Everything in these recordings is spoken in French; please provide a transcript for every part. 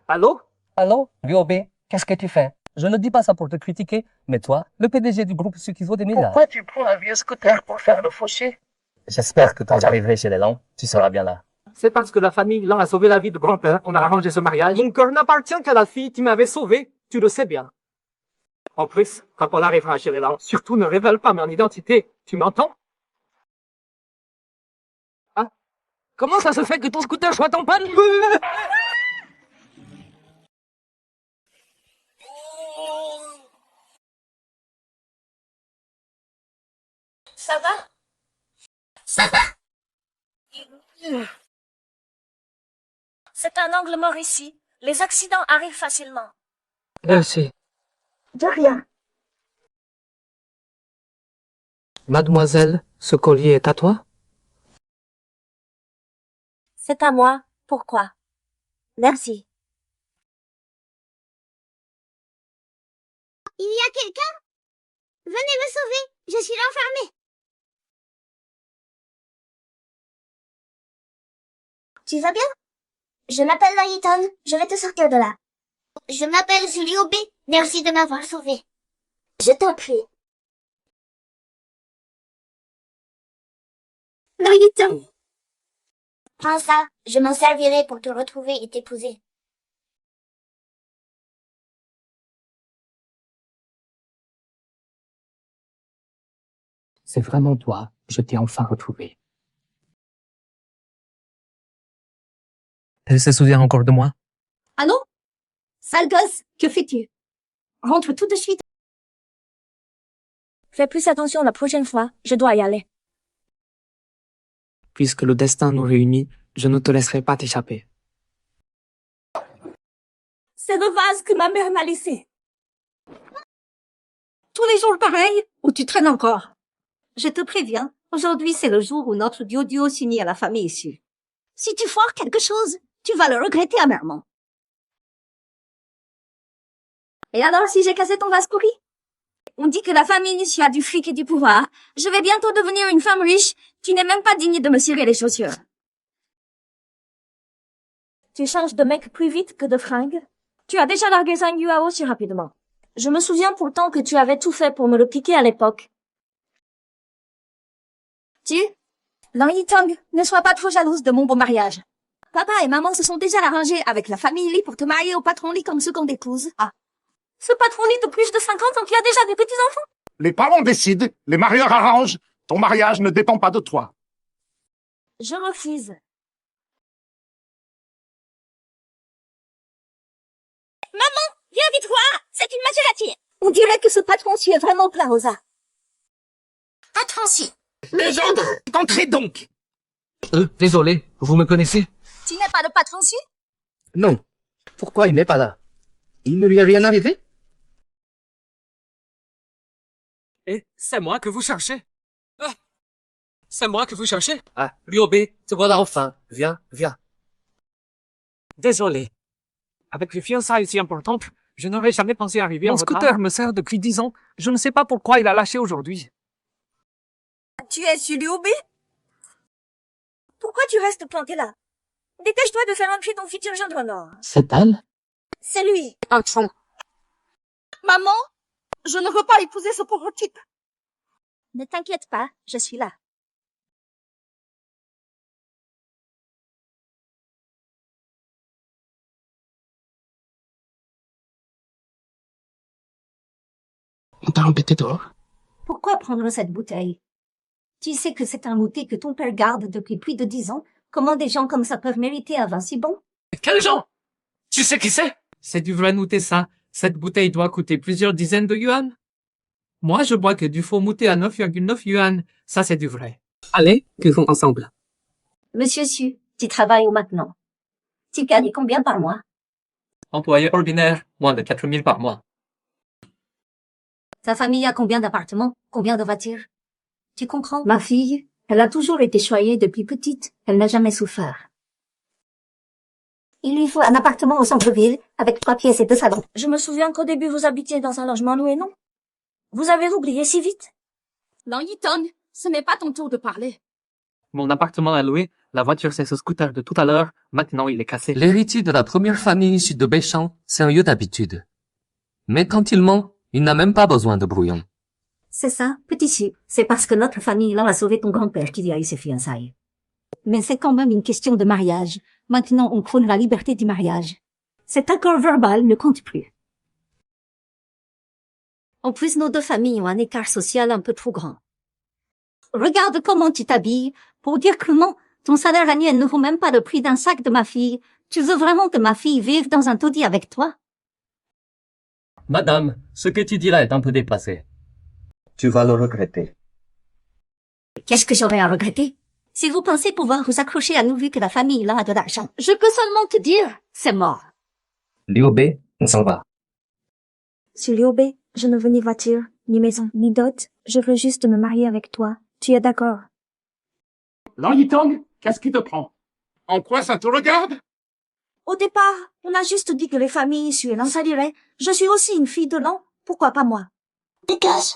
Allô? Allô, Liobé, qu'est-ce que tu fais? Je ne dis pas ça pour te critiquer, mais toi, le PDG du groupe Sukizo des milliards. Pourquoi tu prends un vieux scooter pour faire le fauché? J'espère que quand j'arriverai chez les Langs, tu seras bien là. C'est parce que la famille Lang a sauvé la vie de grand-père qu'on a arrangé ce mariage. Mon cœur n'appartient qu'à la fille qui m'avait sauvé, tu le sais bien. En plus, quand on arrivera chez les Lang, surtout ne révèle pas mon identité, tu m'entends? Hein? Comment ça se fait que ton scooter soit en panne? Ça va? Ça va? C'est un angle mort ici. Les accidents arrivent facilement. Merci. De rien. Mademoiselle, ce collier est à toi? C'est à moi. Pourquoi? Merci. Il y a quelqu'un? Venez me sauver, je suis enfermée. Tu vas bien? Je m'appelle Layton, je vais te sortir de là. Je m'appelle Julio B, merci de m'avoir sauvé. Je t'en prie. Layton. Prends ça, je m'en servirai pour te retrouver et t'épouser. C'est vraiment toi, je t'ai enfin retrouvé. Elle se souvient encore de moi? Allô? Sale gosse, que fais-tu? Rentre tout de suite. Fais plus attention la prochaine fois. Je dois y aller. Puisque le destin nous réunit, je ne te laisserai pas t'échapper. C'est le vase que ma mère m'a laissé. Tous les jours pareil, ou tu traînes encore? Je te préviens, aujourd'hui c'est le jour où notre duo s'unit à la famille issue. Si tu foires quelque chose, tu vas le regretter amèrement. Et alors si j'ai cassé ton vase pourri? On dit que la famille issue a du fric et du pouvoir. Je vais bientôt devenir une femme riche. Tu n'es même pas digne de me cirer les chaussures. Tu changes de mec plus vite que de fringues. Tu as déjà largué Zhang Yuao si rapidement. Je me souviens pourtant que tu avais tout fait pour me le piquer à l'époque. Lang Yitong, ne sois pas trop jalouse de mon beau mariage. Papa et maman se sont déjà arrangés avec la famille Li pour te marier au patron Li comme seconde épouse. Ah. Ce patron Li de plus de 50 ans qui a déjà des petits-enfants. Les parents décident, les marieurs arrangent. Ton mariage ne dépend pas de toi. Je refuse. Maman, viens vite voir, c'est une Maserati. On dirait que ce patron suit vraiment plat, Rosa. Attention. Légende, entrez donc. Désolé, vous me connaissez? Tu n'es pas le patron su? Non. Pourquoi il n'est pas là? Il ne lui est rien arrivé? Et c'est moi que vous cherchez? Ah, c'est moi que vous cherchez? Ah, Liobé, te voilà enfin. Viens, viens. Désolé. Avec les fiançailles si importantes, je n'aurais jamais pensé arriver en retard. Mon scooter me sert depuis 10 ans. Je ne sais pas pourquoi il a lâché aujourd'hui. Tu es Julio B? Pourquoi tu restes planté là? Dépêche-toi de faire entrer ton futur gendre alors. C'est elle? C'est lui. Maman, je ne veux pas épouser ce pauvre type. Ne t'inquiète pas, je suis là. On t'a embêté dehors? Pourquoi prendre cette bouteille? Tu sais que c'est un outil que ton père garde depuis plus de 10 ans. Comment des gens comme ça peuvent mériter un vin si bon? Quels gens? Tu sais qui c'est? C'est du vrai mouté ça. Cette bouteille doit coûter plusieurs dizaines de yuan. Moi, je bois que du faux mouté à 9,9 yuan. Ça, c'est du vrai. Allez, cuisons ensemble. Monsieur Su, tu travailles où maintenant? Tu gagnes combien par mois? Employé ordinaire, moins de 4 000 par mois. Ta famille a combien d'appartements? Combien de voitures? Tu comprends? Ma fille, elle a toujours été choyée depuis petite. Elle n'a jamais souffert. Il lui faut un appartement au centre-ville, avec 3 pièces et 2 salons. Je me souviens qu'au début vous habitiez dans un logement loué, non? Vous avez oublié si vite? Lang Yitong, ce n'est pas ton tour de parler. Mon appartement à louer, la voiture c'est ce scooter de tout à l'heure, maintenant il est cassé. L'héritier de la première famille issue de Béchamp, c'est un lieu d'habitude. Mais quand il ment, il n'a même pas besoin de brouillon. C'est ça, petit Su. C'est parce que notre famille là a sauvé ton grand-père qu'il y a eu ses fiançailles. Mais c'est quand même une question de mariage. Maintenant, on prône la liberté du mariage. Cet accord verbal ne compte plus. En plus, nos deux familles ont un écart social un peu trop grand. Regarde comment tu t'habilles. Pour dire que non, ton salaire annuel ne vaut même pas le prix d'un sac de ma fille. Tu veux vraiment que ma fille vive dans un taudis avec toi? Madame, ce que tu dis là est un peu déplacé. Tu vas le regretter. Qu'est-ce que j'aurais à regretter? Si vous pensez pouvoir vous accrocher à nous vu que la famille là a de l'argent, je peux seulement te dire, c'est mort. Liu B, on s'en va. Sur Liu Bei, je ne veux ni voiture, ni maison, ni dot. Je veux juste me marier avec toi. Tu es d'accord? Lan Yitong, qu'est-ce qui te prend? En quoi ça te regarde? Au départ, on a juste dit que les familles issues l'en saliraient. Je suis aussi une fille de Lan. Pourquoi pas moi? Dégage.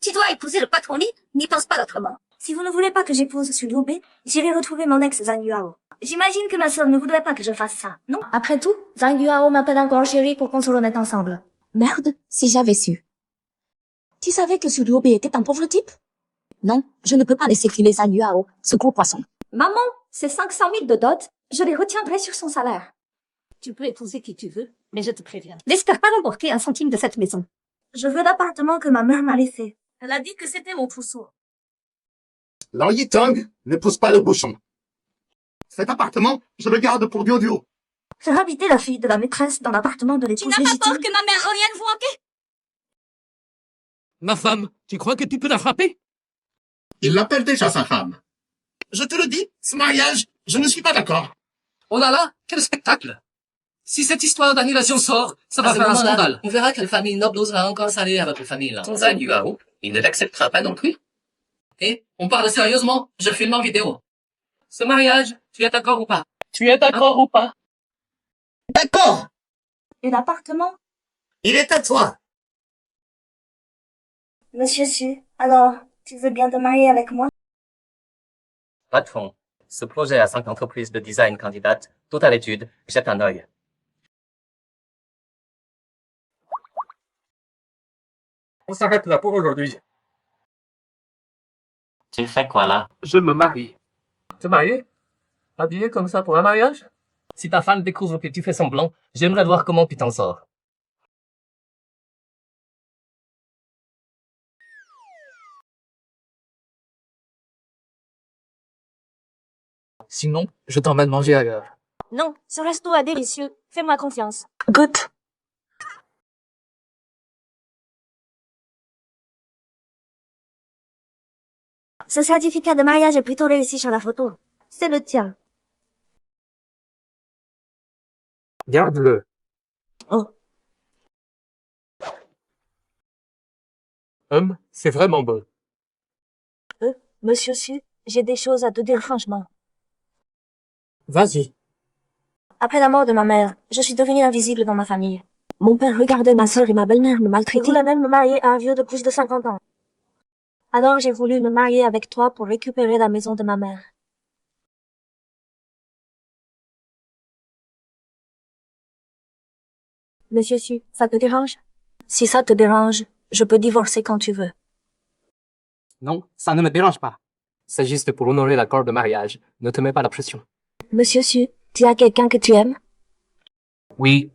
Tu dois épouser le patron Li, n'y pense pas autrement. Si vous ne voulez pas que j'épouse sur Liu Bei, j'irai retrouver mon ex Zhang Yuao. J'imagine que ma sœur ne voudrait pas que je fasse ça, non? Après tout, Zhang Yuao m'appelle encore chérie pour qu'on se remette ensemble. Merde, si j'avais su. Tu savais que ce Liu Bei était un pauvre type? Non, je ne peux pas laisser filer Zhang Yuao, ce gros poisson. Maman, c'est 500 000 de dot. Je les retiendrai sur son salaire. Tu peux épouser qui tu veux, mais je te préviens. N'espère pas remporter un centime de cette maison. Je veux l'appartement que ma mère m'a laissé. Elle a dit que c'était mon trousseau. Lan Yitong, ne pousse pas le bouchon. Cet appartement, je le garde pour Dio. Faire habiter la fille de la maîtresse dans l'appartement de l'épouse légitime. que ma mère revienne vous hanter? Ma femme, tu crois que tu peux la frapper? Il l'appelle déjà sa femme. Je te le dis, ce mariage, je ne suis pas d'accord. Oh là là, quel spectacle! Si cette histoire d'annulation sort, ça va faire un scandale. On verra quelle famille noble osera encore s'allier à votre famille là. Ton Zhang Yuao, il ne l'acceptera pas non plus. Et, on parle sérieusement, je filme en vidéo. Ce mariage, tu es d'accord ou pas? Tu es d'accord ou pas? D'accord, Et l'appartement? il est à toi. Monsieur Su, alors, tu veux bien te marier avec moi? Pas de fond. Ce projet a 5 entreprises de design candidates, tout à l'étude, jette un œil. On s'arrête là pour aujourd'hui. Tu fais quoi là? Je me marie. Te marier? Habillé comme ça pour un mariage? Si ta femme découvre que tu fais semblant, j'aimerais voir comment tu t'en sors. Sinon, je t'emmène manger ailleurs. Non, ce resto est délicieux. Fais-moi confiance. Goûte. Ce certificat de mariage est plutôt réussi sur la photo. C'est le tien. Garde-le. Oh. C'est vraiment beau. Monsieur Su, j'ai des choses à te dire franchement. Vas-y. Après la mort de ma mère, je suis devenue invisible dans ma famille. Mon père regardait ma sœur et ma belle-mère me maltraiter. Il voulait même me marier à un vieux de plus de 50 ans. Alors j'ai voulu me marier avec toi pour récupérer la maison de ma mère. Monsieur Su, ça te dérange? Si ça te dérange, je peux divorcer quand tu veux. Non, ça ne me dérange pas. C'est juste pour honorer l'accord de mariage. Ne te mets pas la pression. Monsieur Su, tu as quelqu'un que tu aimes? Oui.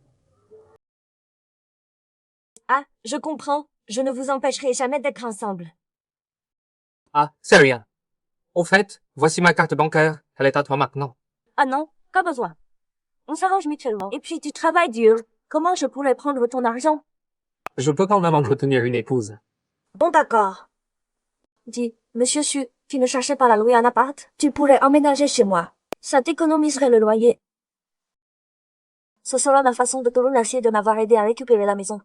Ah, je comprends. Je ne vous empêcherai jamais d'être ensemble. Ah, c'est rien. Au fait, voici ma carte bancaire. Elle est à toi maintenant. Ah non, pas besoin. On s'arrange mutuellement. Et puis tu travailles dur. Comment je pourrais prendre ton argent? Je peux quand même entretenir une épouse. Bon d'accord. Dis, monsieur Su, tu ne cherchais pas à louer un appart? Tu pourrais emménager chez moi. Ça t'économiserait le loyer. Ce sera ma façon de te remercier de m'avoir aidé à récupérer la maison.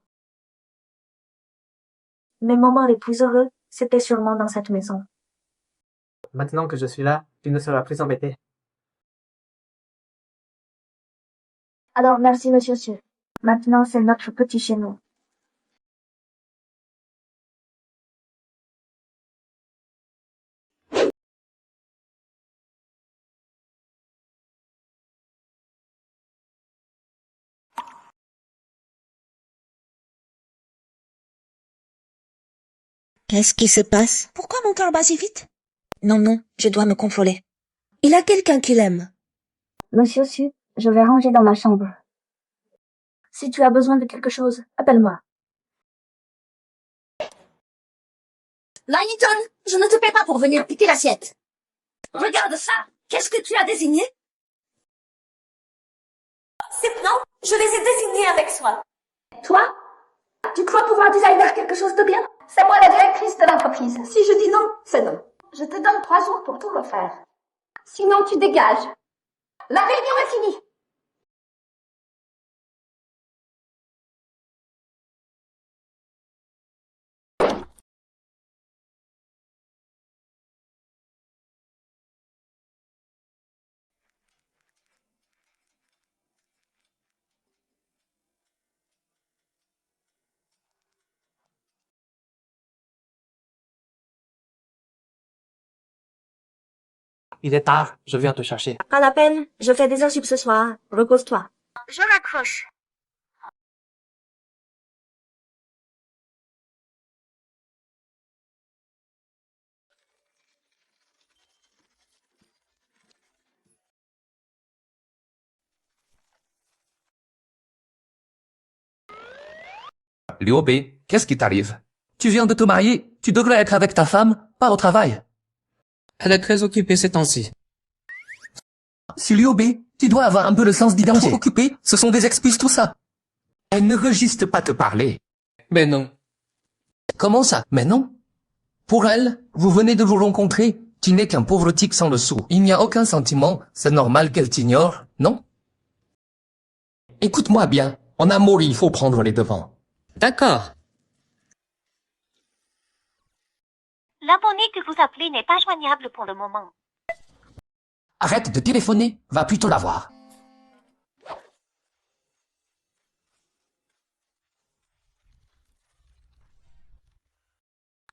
Mes moments les plus heureux, c'était sûrement dans cette maison. Maintenant que je suis là, tu ne seras plus embêté. Alors merci monsieur Su. Maintenant c'est notre petit chez nous. Qu'est-ce qui se passe? Pourquoi mon cœur bat si vite? Non, non, je dois me contrôler. Il a quelqu'un qui l'aime. Monsieur Su, je vais ranger dans ma chambre. Si tu as besoin de quelque chose, appelle-moi. Layton, je ne te paie pas pour venir piquer l'assiette. Regarde ça. Qu'est-ce que tu as désigné? C'est non, je les ai désignés avec soin. Toi? Tu crois pouvoir designer quelque chose de bien? C'est moi la directrice de l'entreprise. Si je dis non, c'est non. Je te donne 3 jours pour tout refaire. Sinon, tu dégages. La réunion est finie. Il est tard, je viens te chercher. Pas la peine, je fais des heures sup ce soir. Repose-toi. Je raccroche. Liu Bei, qu'est-ce qui t'arrive? Tu viens de te marier, tu devrais être avec ta femme, pas au travail. Elle est très occupée ces temps-ci. Si Liu Bei, tu dois avoir un peu le sens d'identité. Trop occupé, ce sont des excuses tout ça. Elle ne veut juste pas te parler. Mais non. Comment ça? Mais non. Pour elle, vous venez de vous rencontrer, tu n'es qu'un pauvre tic sans le sou. Il n'y a aucun sentiment, c'est normal qu'elle t'ignore, non? Écoute-moi bien, en amour il faut prendre les devants. D'accord. L'abonné que vous appelez n'est pas joignable pour le moment. Arrête de téléphoner, va plutôt la voir.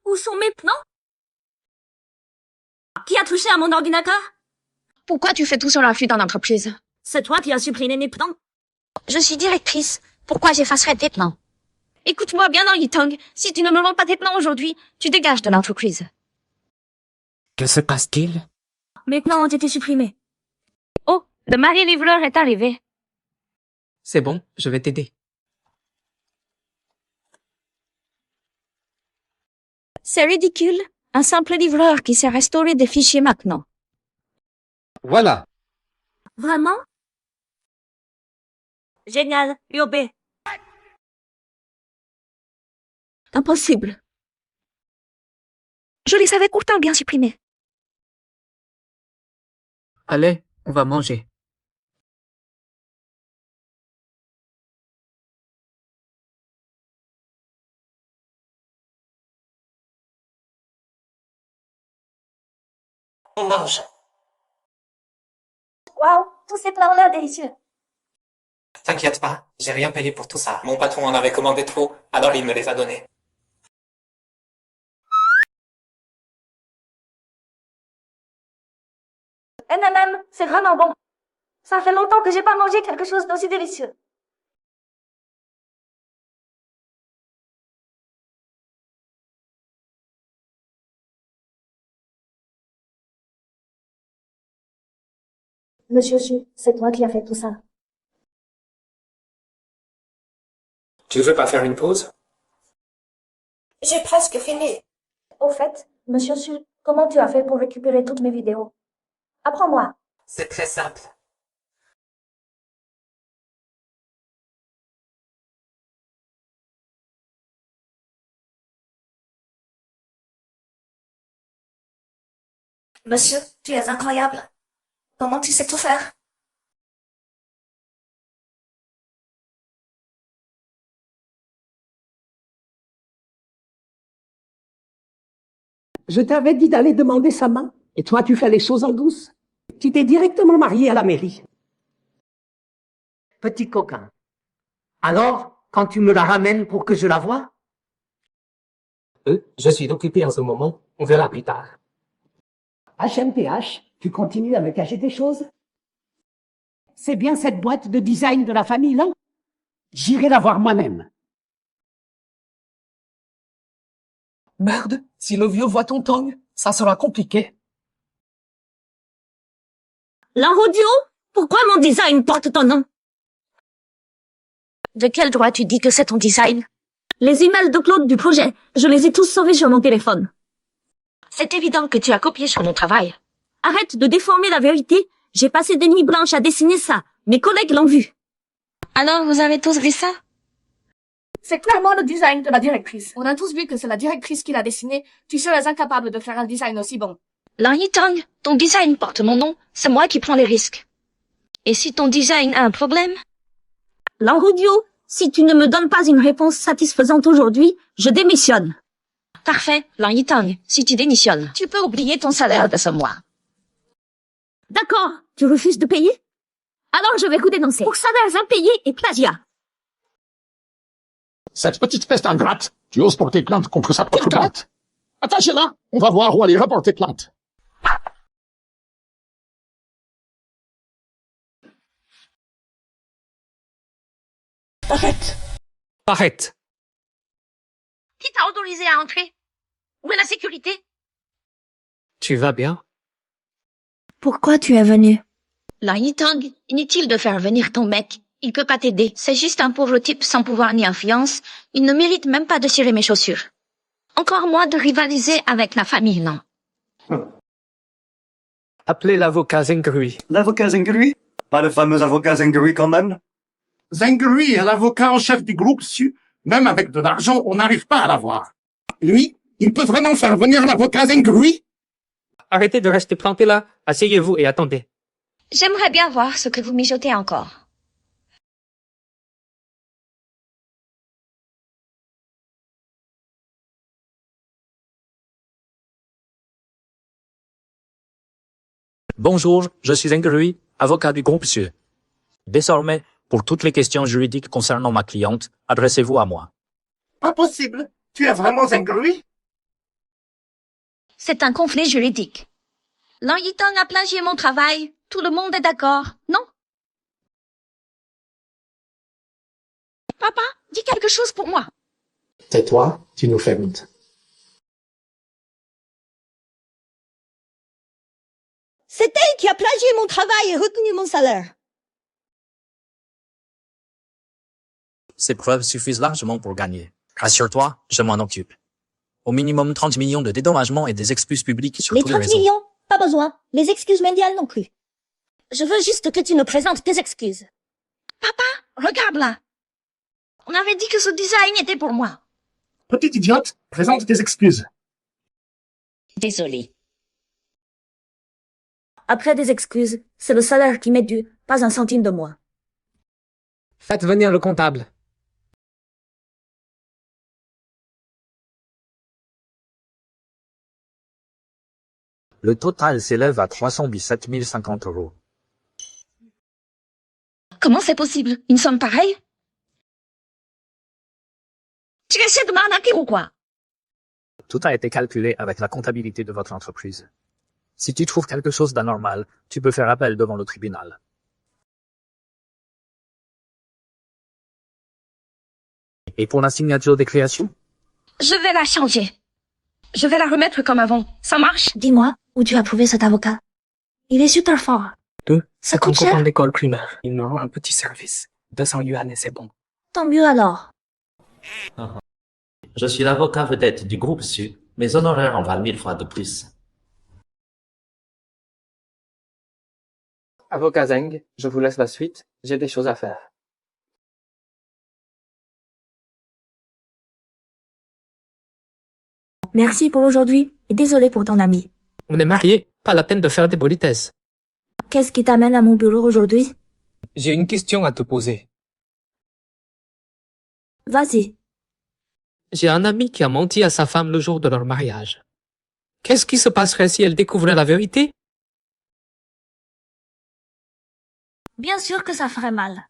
Où sont mes plans? Qui a touché à mon ordinateur? Pourquoi tu fais tout sur la fuite dans l'entreprise? C'est toi qui as supprimé mes plans. Je suis directrice. Pourquoi j'effacerais tes plans? Écoute-moi bien, Yitong. Si tu ne me rends pas tes plans aujourd'hui, Tu dégages de l'entreprise. Que se passe-t-il? mes plans ont été supprimés. Oh, le mari livreur est arrivé. C'est bon, je vais t'aider. C'est ridicule. Un simple livreur qui sait restaurer des fichiers maintenant. Voilà. Vraiment? Génial, Yobe. Impossible. Je les avais pourtant bien supprimés. Allez, on va manger. On mange. Waouh, tous ces plans-là délicieux. T'inquiète pas, j'ai rien payé pour tout ça. Mon patron en avait commandé trop, alors il me les a donnés. NMM, c'est vraiment bon. Ça fait longtemps que j'ai pas mangé quelque chose d'aussi délicieux. Monsieur Chu, c'est toi qui as fait tout ça. Tu veux pas faire une pause? J'ai presque fini. Au fait, Monsieur Chu, comment tu as fait pour récupérer toutes mes vidéos? Apprends-moi. C'est très simple. Monsieur, tu es incroyable. Comment tu sais tout faire? Je t'avais dit d'aller demander sa main, et toi tu fais les choses en douce. Tu t'es directement marié à la mairie. Petit coquin. Alors, quand tu me la ramènes pour que je la voie? Je suis occupé en ce moment. On verra plus tard. HMPH, tu continues à me cacher des choses? C'est bien cette boîte de design de la famille, là? J'irai la voir moi-même. Merde, si le vieux voit ton tongue, ça sera compliqué. Lanrodio, pourquoi mon design porte ton nom? De quel droit tu dis que c'est ton design? Les emails de Claude du projet, je les ai tous sauvés sur mon téléphone. C'est évident que tu as copié sur mon travail. Arrête de déformer la vérité. J'ai passé des nuits blanches à dessiner ça. Mes collègues l'ont vu. Alors, vous avez tous vu ça? C'est clairement le design de la directrice. On a tous vu que c'est la directrice qui l'a dessiné. Tu serais incapable de faire un design aussi bon. Lan Yitang, ton design porte mon nom. C'est moi qui prends les risques. Et si ton design a un problème? Lanrodio, si tu ne me donnes pas une réponse satisfaisante aujourd'hui, je démissionne. Parfait, Lan Yitang. Si tu démissionnes, tu peux oublier ton salaire de ce mois. D'accord, tu refuses de payer? Alors je vais vous dénoncer pour salaires impayés et plagiat. Cette petite peste ingrate, tu oses porter plainte contre sa propre boîte? Attachez-la, on va voir où aller reporter plainte. Arrête. Arrête. Qui t'a autorisé à entrer? Où est la sécurité? Tu vas bien? Pourquoi tu es venu? Lan Yitang, inutile de faire venir ton mec. Il peut pas t'aider. C'est juste un pauvre type sans pouvoir ni influence. Il ne mérite même pas de cirer mes chaussures. Encore moins de rivaliser avec la famille, non. Appelez l'avocat Zengri. L'avocat Zengri? Pas le fameux avocat Zengri quand même? Zengri est l'avocat en chef du groupe Su. Même avec de l'argent, on n'arrive pas à l'avoir. Lui, il peut vraiment faire venir l'avocat Zengri? Arrêtez de rester planté là. Asseyez-vous et attendez. J'aimerais bien voir ce que vous mijotez encore. Bonjour, je suis Zengri, avocat du groupe Su. Désormais, pour toutes les questions juridiques concernant ma cliente, adressez-vous à moi. Pas possible. Tu es vraiment Zengri? C'est un conflit juridique. Lan Yitang a plagié mon travail. Tout le monde est d'accord, non? Papa, dis quelque chose pour moi. Tais-toi, tu nous fais honte. C'est elle qui a plagié mon travail et retenu mon salaire. Ces preuves suffisent largement pour gagner. Rassure-toi, je m'en occupe. Au minimum 30 millions de dédommagements et des excuses publiques sur Les tous les 30 réseaux. millions, pas besoin. Les excuses mondiales non plus. Je veux juste que tu nous présentes tes excuses. Papa, regarde là. On avait dit que ce design était pour moi. Petite idiote, présente tes excuses. Désolée. Après des excuses, c'est le salaire qui m'est dû, pas un centime de moins. Faites venir le comptable. Le total s'élève à 317 050 euros. Comment c'est possible? Une somme pareille? Tu essaies de m'arnaquer ou quoi? Tout a été calculé avec la comptabilité de votre entreprise. Si tu trouves quelque chose d'anormal, tu peux faire appel devant le tribunal. Et pour la signature des créations? Je vais la changer. Je vais la remettre comme avant. Ça marche? Dis-moi, où tu as trouvé cet avocat? Il est super fort. Ça coûte cher? En l'école primaire. Il me rend un petit service. 200 yuan et c'est bon. Tant mieux alors. Je suis l'avocat vedette du groupe Su. Mes honoraires en valent 1000 fois de plus. Avocat Zeng, je vous laisse la suite. J'ai des choses à faire. Merci pour aujourd'hui et désolé pour ton ami. On est mariés, pas la peine de faire des politesses. Qu'est-ce qui t'amène à mon bureau aujourd'hui? J'ai une question à te poser. Vas-y. J'ai un ami qui a menti à sa femme le jour de leur mariage. Qu'est-ce qui se passerait si elle découvrait la vérité? Bien sûr que ça ferait mal.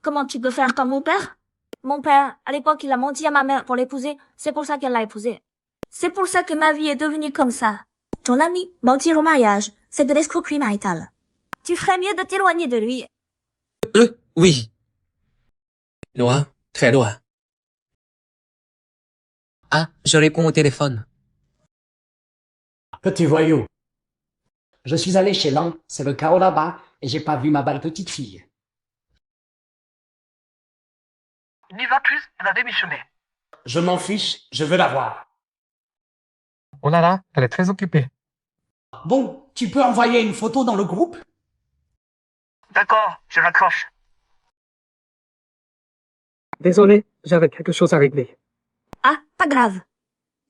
Comment tu peux faire comme mon père? Mon père, à l'époque, il a menti à ma mère pour l'épouser. C'est pour ça qu'elle l'a épousé. C'est pour ça que ma vie est devenue comme ça. Ton ami, mentir au mariage, c'est de l'escroquerie maritale. Tu ferais mieux de t'éloigner de lui. Oui. Loin, très loin. Ah, je réponds au téléphone. Petit voyou. Je suis allé chez Lang, c'est le chaos là-bas, et j'ai pas vu ma belle petite fille. N'y va plus, elle a démissionné. Je m'en fiche, je veux la voir. Oh là là, elle est très occupée. Bon, tu peux envoyer une photo dans le groupe? D'accord, je raccroche. Désolé, j'avais quelque chose à régler. Ah, pas grave.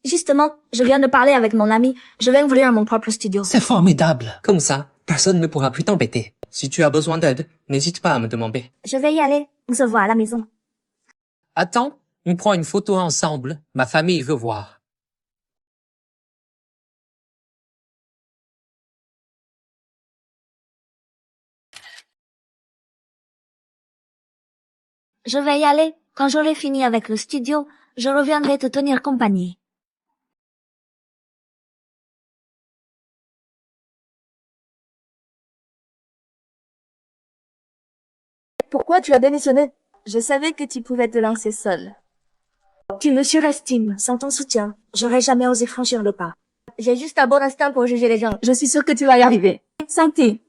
Justement, je viens de parler avec mon ami. Je vais ouvrir mon propre studio. C'est formidable. Comme ça, personne ne pourra plus t'embêter. Si tu as besoin d'aide, n'hésite pas à me demander. Je vais y aller. On se voit à la maison. Attends, on prend une photo ensemble. Ma famille veut voir. Je vais y aller. Quand j'aurai fini avec le studio, je reviendrai te tenir compagnie. Pourquoi tu as démissionné? Je savais que tu pouvais te lancer seul. Tu me surestimes. Sans ton soutien, j'aurais jamais osé franchir le pas. J'ai juste un bon instinct pour juger les gens. Je suis sûre que tu vas y arriver. Santé.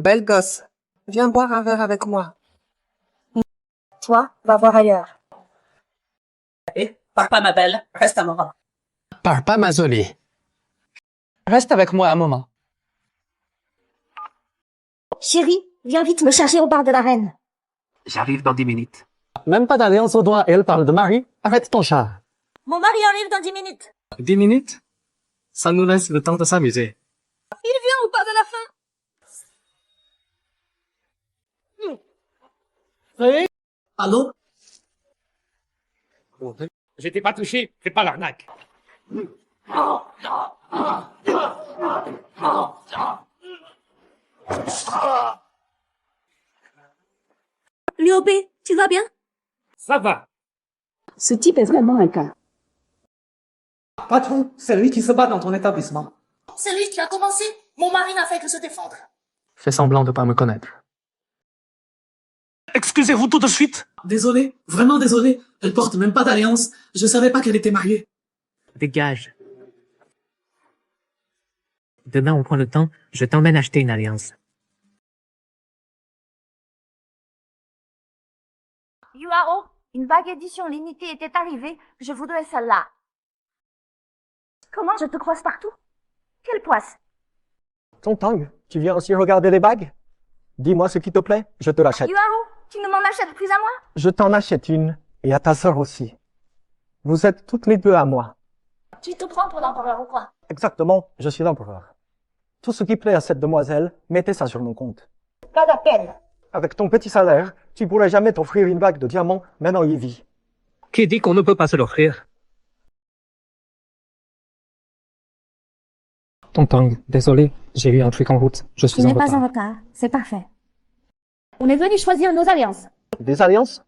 Belle gosse, viens boire un verre avec moi. Toi, va voir ailleurs. Pars pas, ma belle. Reste un moment. Pars pas, ma jolie. Reste avec moi un moment. Chérie, viens vite me chercher au bar de la reine. J'arrive dans 10 minutes. Même pas d'alliance au doigt et elle parle de mari. Arrête ton chat. Mon mari arrive dans 10 minutes. 10 minutes? Ça nous laisse le temps de s'amuser. Il vient ou pas de la fin? Allô? J'étais pas touché, fais pas l'arnaque. Liu Bei, tu vas bien? Ça va. Ce type est vraiment un cas. Patron, c'est lui qui se bat dans ton établissement. C'est lui qui a commencé. Mon mari n'a fait que se défendre. Fais semblant de pas me connaître. Excusez-vous tout de suite. Désolé, vraiment désolé. Elle porte même pas d'alliance. Je savais pas qu'elle était mariée. Dégage. Demain, on prend le temps, je t'emmène acheter une alliance. Yuao, une vague édition limitée était arrivée. Je voudrais celle-là. Comment je te croise partout? Quelle poisse? Tong, tu viens aussi regarder les bagues? Dis-moi ce qui te plaît, je te l'achète. Yuao, tu ne m'en achètes plus à moi? Je t'en achète une, et à ta sœur aussi. Vous êtes toutes les deux à moi. Tu te prends pour l'empereur ou quoi? Exactement, je suis l'empereur. Tout ce qui plaît à cette demoiselle, mettez ça sur mon compte. Pas de peine. Avec ton petit salaire, tu pourrais jamais t'offrir une bague de diamant, même en Yvi. Qui dit qu'on ne peut pas se l'offrir? Tonton, désolé, j'ai eu un truc en route. Je Tu suis en n'es pas en retard. retard. C'est parfait. On est venu choisir nos alliances. Des alliances?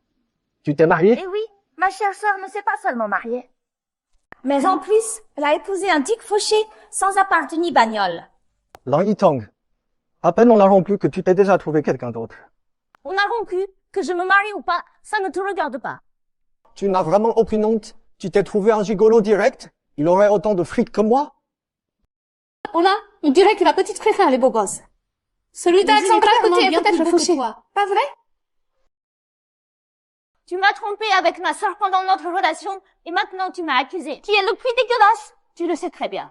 Tu t'es marié? Eh oui, ma chère sœur ne s'est pas seulement mariée. Mais en plus, elle a épousé un tic fauché sans appart ni bagnole. Lang Yitong. À peine on l'a rompu que tu t'es déjà trouvé quelqu'un d'autre. On a rompu, que je me marie ou pas, ça ne te regarde pas. Tu n'as vraiment aucune honte? Tu t'es trouvé un gigolo direct? Il aurait autant de fric que moi? Oh là, on dirait que la petite préfère les beaux gosses. Celui d'Alexandra à côté est peut-être fauché. Pas vrai? Tu m'as trompé avec ma sœur pendant notre relation, et maintenant tu m'as accusé. Qui est le plus dégueulasse? Tu le sais très bien.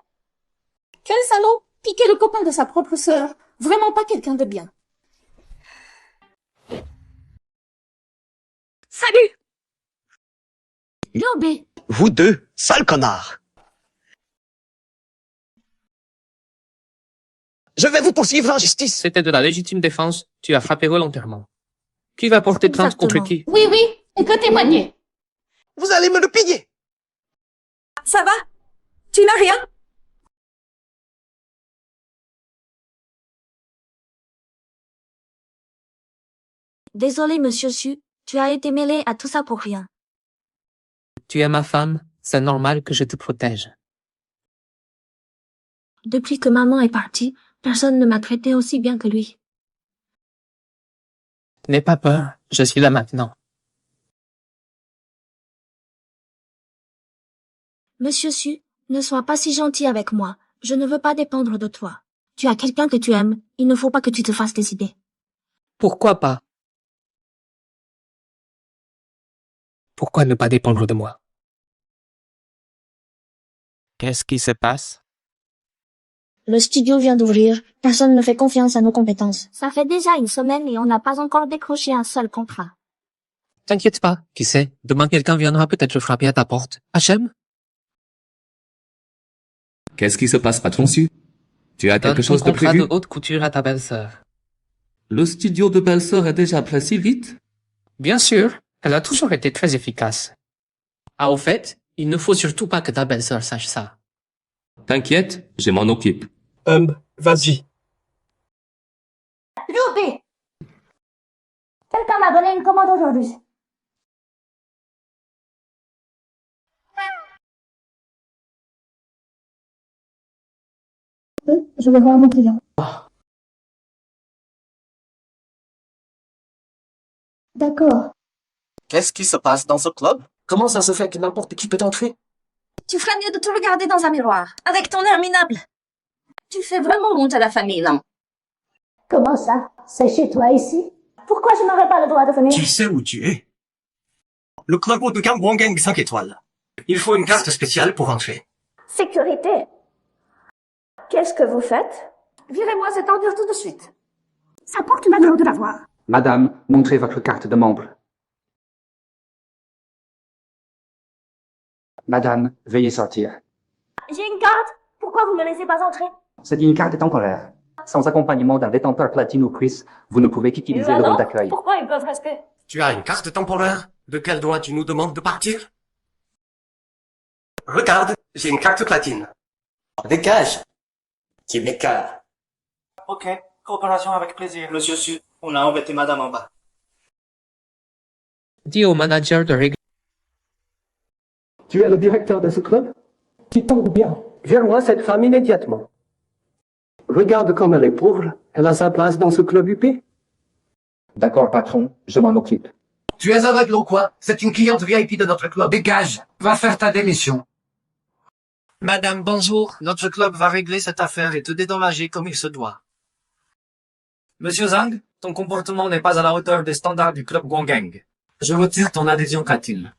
Quel salaud! Piquer le copain de sa propre sœur. Vraiment pas quelqu'un de bien. Salut! Liu Bei. Vous deux, sale connard. Je vais vous poursuivre en justice. C'était de la légitime défense, tu as frappé volontairement. Qui va porter plainte contre qui? Oui, oui, on peut témoigner. Vous allez me le payer. Ça va? Tu n'as rien? Désolé, monsieur Su, Tu as été mêlé à tout ça pour rien. Tu es ma femme, c'est normal que je te protège. Depuis que maman est partie, personne ne m'a traité aussi bien que lui. N'aie pas peur, je suis là maintenant. Monsieur Su, ne sois pas si gentil avec moi. Je ne veux pas dépendre de toi. Tu as quelqu'un que tu aimes. Il ne faut pas que tu te fasses des idées. Pourquoi pas? Pourquoi ne pas dépendre de moi? Qu'est-ce qui se passe? Le studio vient d'ouvrir. Personne ne fait confiance à nos compétences. Ça fait déjà une semaine et on n'a pas encore décroché un seul contrat. T'inquiète pas, qui sait, demain quelqu'un viendra peut-être frapper à ta porte. H.M. Qu'est-ce qui se passe, patron Su? Tu as Donne quelque ton chose de contrat prévu? de haute couture à ta belle-sœur. Le studio de belle-sœur est déjà prêt si vite? Bien sûr, elle a toujours été très efficace. Ah, au fait, il ne faut surtout pas que ta belle-sœur sache ça. T'inquiète, je m'en occupe. Vas-y. Ruby! Quelqu'un m'a donné une commande aujourd'hui. Je vais voir mon client. D'accord. Qu'est-ce qui se passe dans ce club? Comment ça se fait que n'importe qui peut entrer? Tu ferais mieux de te regarder dans un miroir, avec ton air minable. Tu fais vraiment honte à la famille, non? Comment ça? C'est chez toi ici? Pourquoi je n'aurais pas le droit de venir? Tu sais où tu es? Le club haut de gamme Wongang 5 étoiles. Il faut une carte spéciale pour entrer. Sécurité. Qu'est-ce que vous faites? Virez-moi cette ordure tout de suite. Ça porte malheur de la voir. Madame, montrez votre carte de membre. Madame, veuillez sortir. J'ai une carte. Pourquoi vous me laissez pas entrer? C'est une carte temporaire. Sans accompagnement d'un détenteur platine ou plus, vous ne pouvez qu'utiliser le rôle d'accueil. Pourquoi ils peuvent rester? Tu as une carte temporaire? De quel droit tu nous demandes de partir? Regarde, j'ai une carte platine. Dégage! Tu m'écœures. Ok, coopération avec plaisir. Monsieur Su, on a embêté madame en bas. Dis au manager de régler. Tu es le directeur de ce club? Tu tombes bien. Viens-moi cette femme immédiatement. Regarde comme elle est pauvre. Elle a sa place dans ce club UP. D'accord, patron, je m'en occupe. Tu es aveugle ou quoi? C'est une cliente VIP de notre club. Dégage! Va faire ta démission. Madame, bonjour. Notre club va régler cette affaire et te dédommager comme il se doit. Monsieur Zhang, ton comportement n'est pas à la hauteur des standards du club Guanggang. Je retire ton adhésion platine.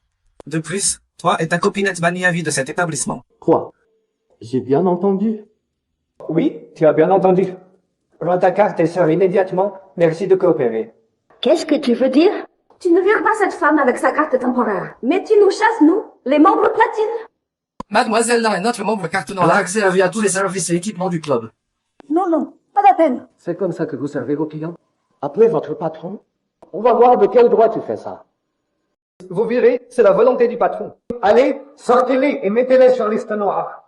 De plus, toi et ta copinette bannie à vie de cet établissement. Quoi? J'ai bien entendu. Oui, tu as bien entendu. Rends ta carte et sors immédiatement. Merci de coopérer. Qu'est-ce que tu veux dire? Tu ne vires pas cette femme avec sa carte temporaire. Mais tu nous chasses, nous, les membres platine. Mademoiselle Lan est notre membre carte noire. Elle a accès à vie à tous les services et équipements du club. Non, pas la peine. C'est comme ça que vous servez vos clients? Appelez votre patron. On va voir de quel droit tu fais ça. Vous verrez, c'est la volonté du patron. Allez, sortez-les et mettez-les sur liste noire.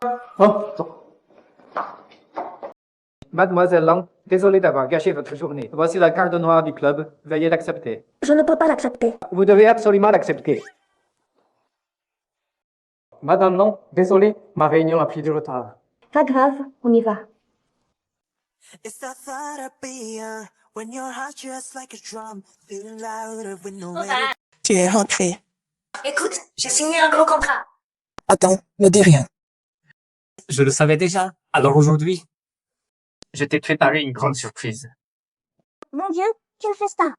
Mademoiselle Lang, désolé d'avoir gâché votre journée. Voici la carte noire du club. Veuillez l'accepter. Je ne peux pas l'accepter. Vous devez absolument l'accepter. Madame Lang, désolé, ma réunion a pris du retard. Pas grave, on y va. Tu es rentré. Écoute, j'ai signé un gros contrat. Attends, ne dis rien. Je le savais déjà. Alors aujourd'hui, je t'ai préparé une grande surprise. Mon Dieu, quel festin.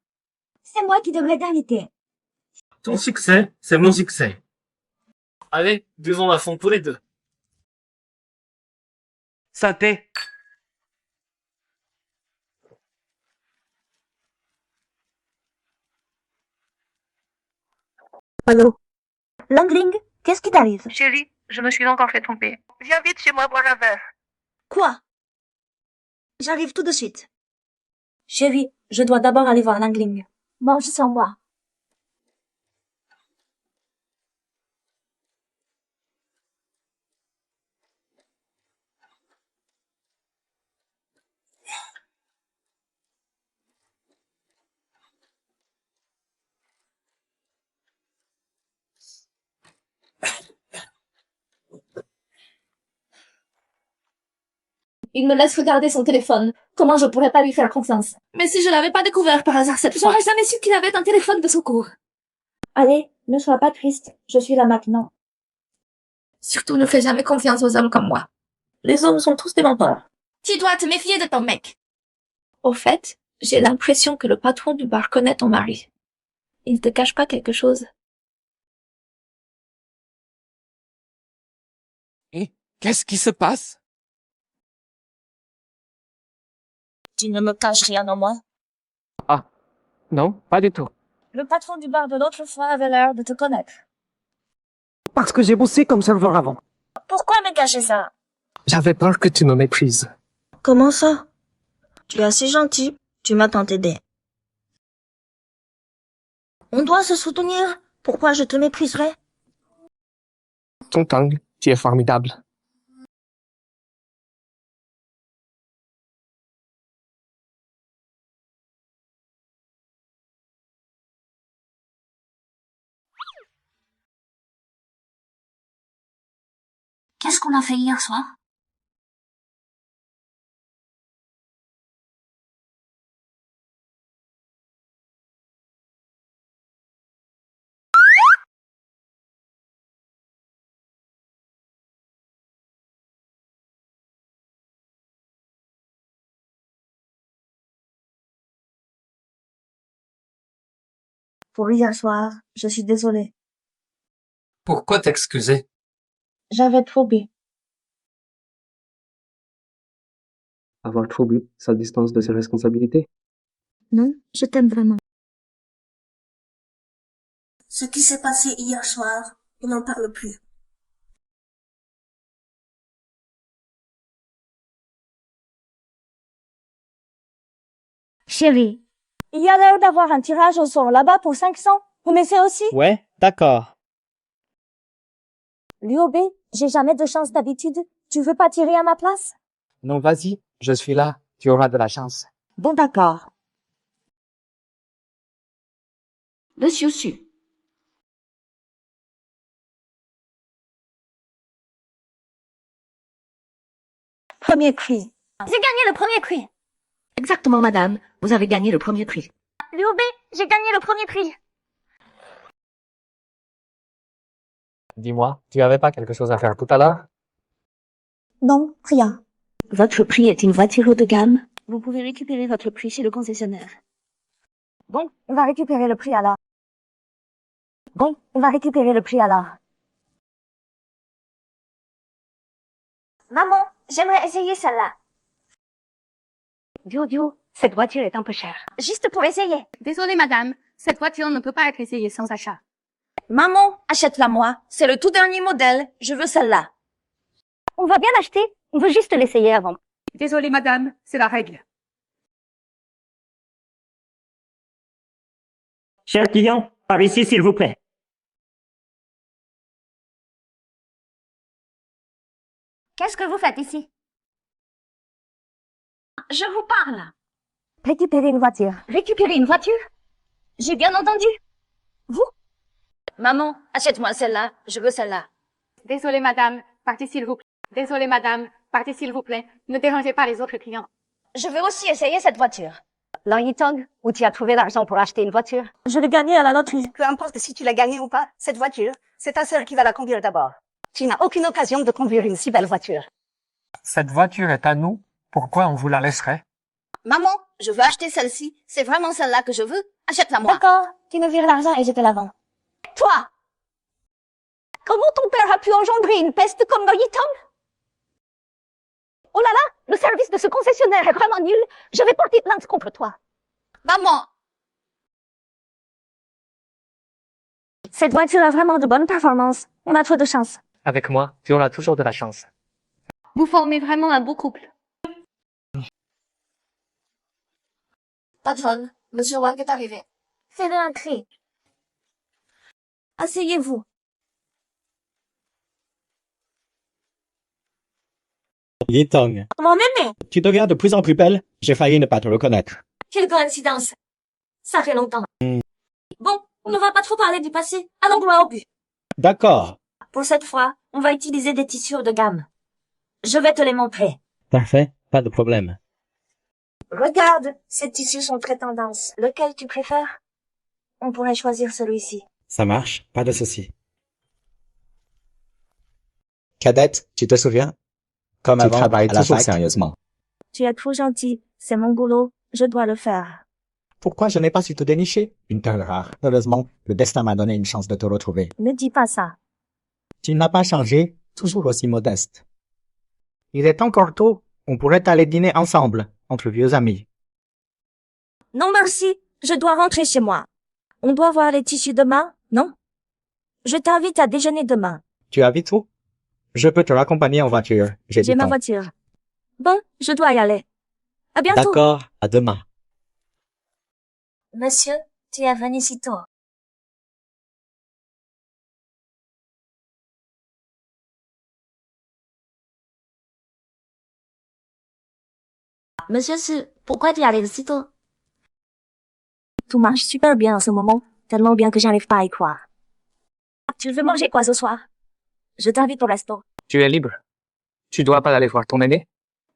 C'est moi qui devrais t'inviter. Ton succès, c'est mon succès. Allez, buvons à fond tous les deux. Santé. Allô? Langling, qu'est-ce qui t'arrive? Chérie, je me suis encore fait tromper. Viens vite chez moi boire un verre. Quoi? J'arrive tout de suite. Chérie, je dois d'abord aller voir Langling. Mange sans moi. Il me laisse regarder son téléphone. Comment je pourrais pas lui faire confiance? Mais si je l'avais pas découvert par hasard cette fois, j'aurais jamais su qu'il avait un téléphone de secours. Allez, ne sois pas triste. Je suis là maintenant. Surtout ne fais jamais confiance aux hommes comme moi. Les hommes sont tous des menteurs. Tu dois te méfier de ton mec. Au fait, j'ai l'impression que le patron du bar connaît ton mari. Il te cache pas quelque chose? Et qu'est-ce qui se passe? Tu ne me caches rien au moins. Ah, non, pas du tout. Le patron du bar de l'autre fois avait l'air de te connaître. Parce que j'ai bossé comme serveur avant. Pourquoi me cacher ça? J'avais peur que tu me méprises. Comment ça? Tu es assez gentil. Tu m'as tant aidé. On doit se soutenir. Pourquoi je te mépriserais? Ton Tang, tu es formidable. Qu'est-ce qu'on a fait hier soir? Pour hier soir, je suis désolée. Pourquoi t'excuser? J'avais trop bu. Avoir trop bu, ça distance de ses responsabilités. Non, je t'aime vraiment. Ce qui s'est passé hier soir, on n'en parle plus. Chérie, il y a l'air d'avoir un tirage au sort là-bas pour 500. Vous m'essayez aussi? Ouais, d'accord. Liu Bei, j'ai jamais de chance d'habitude. Tu veux pas tirer à ma place? Non, vas-y, je suis là. Tu auras de la chance. Bon, d'accord. Monsieur Su. Premier prix. J'ai gagné le premier prix. Exactement, madame. Vous avez gagné le premier prix. Liu Bei, j'ai gagné le premier prix. Dis-moi, tu avais pas quelque chose à faire tout à l'heure? Non, rien. Votre prix est une voiture haut de gamme. Vous pouvez récupérer votre prix chez le concessionnaire. Bon, on va récupérer le prix alors. Bon, on va récupérer le prix alors. Maman, j'aimerais essayer celle-là. Jojo, cette voiture est un peu chère. Juste pour essayer. Désolée, madame. Cette voiture ne peut pas être essayée sans achat. Maman, achète-la moi. C'est le tout dernier modèle. Je veux celle-là. On va bien l'acheter. On veut juste l'essayer avant. Désolée, madame. C'est la règle. Cher client, par ici, s'il vous plaît. Qu'est-ce que vous faites ici? Je vous parle. Récupérer une voiture. Récupérer une voiture? J'ai bien entendu. Vous? Maman, achète-moi celle-là. Je veux celle-là. Désolée, madame. Partez s'il vous plaît. Désolée, madame. Partez s'il vous plaît. Ne dérangez pas les autres clients. Je veux aussi essayer cette voiture. Lan Yitong, où tu as trouvé l'argent pour acheter une voiture? Je l'ai gagnée à la loterie. Peu importe si tu l'as gagnée ou pas, cette voiture, c'est ta sœur qui va la conduire d'abord. Tu n'as aucune occasion de conduire une si belle voiture. Cette voiture est à nous. Pourquoi on vous la laisserait? Maman, je veux acheter celle-ci. C'est vraiment celle-là que je veux. Achète-la moi. D'accord, tu me vires l'argent et je te la vends. Toi! Comment ton père a pu engendrer une peste comme Lan Yitong? Oh là là, le service de ce concessionnaire est vraiment nul. Je vais porter plainte contre toi. Maman! Cette voiture a vraiment de bonnes performances. On a trop de chance. Avec moi, tu auras toujours de la chance. Vous formez vraiment un beau couple. Patron, Monsieur Wang est arrivé. Faites-le entrer. Asseyez-vous. Yitong, Mon mémé! tu deviens de plus en plus belle. J'ai failli ne pas te reconnaître. Quelle coïncidence. Ça fait longtemps. Bon, on ne va pas trop parler du passé. Allons droit au but. D'accord. Pour cette fois, on va utiliser des tissus haut de gamme. Je vais te les montrer. Parfait. Pas de problème. Regarde, ces tissus sont très tendance. Lequel tu préfères? On pourrait choisir celui-ci. Ça marche, pas de souci. Cadette, tu te souviens? Comme Tu avant, travailles à la toujours fac. sérieusement. Tu es trop gentil. C'est mon boulot. Je dois le faire. Pourquoi je n'ai pas su te dénicher? Une perle rare. Heureusement, le destin m'a donné une chance de te retrouver. Ne dis pas ça. Tu n'as pas changé, toujours aussi modeste. Il est encore tôt. On pourrait aller dîner ensemble, entre vieux amis. Non merci. Je dois rentrer chez moi. On doit voir les tissus demain, non? Je t'invite à déjeuner demain. Tu habites où? Je peux te raccompagner en voiture. J'ai du Ma temps. voiture. Bon, je dois y aller. À bientôt. D'accord, à demain. Monsieur, tu es venu si tôt. Monsieur Su, pourquoi tu es allé si tôt? Tout marche super bien en ce moment, tellement bien que j'arrive pas à y croire. Tu veux manger quoi ce soir? Je t'invite au resto. Tu es libre. Tu dois pas aller voir ton aîné.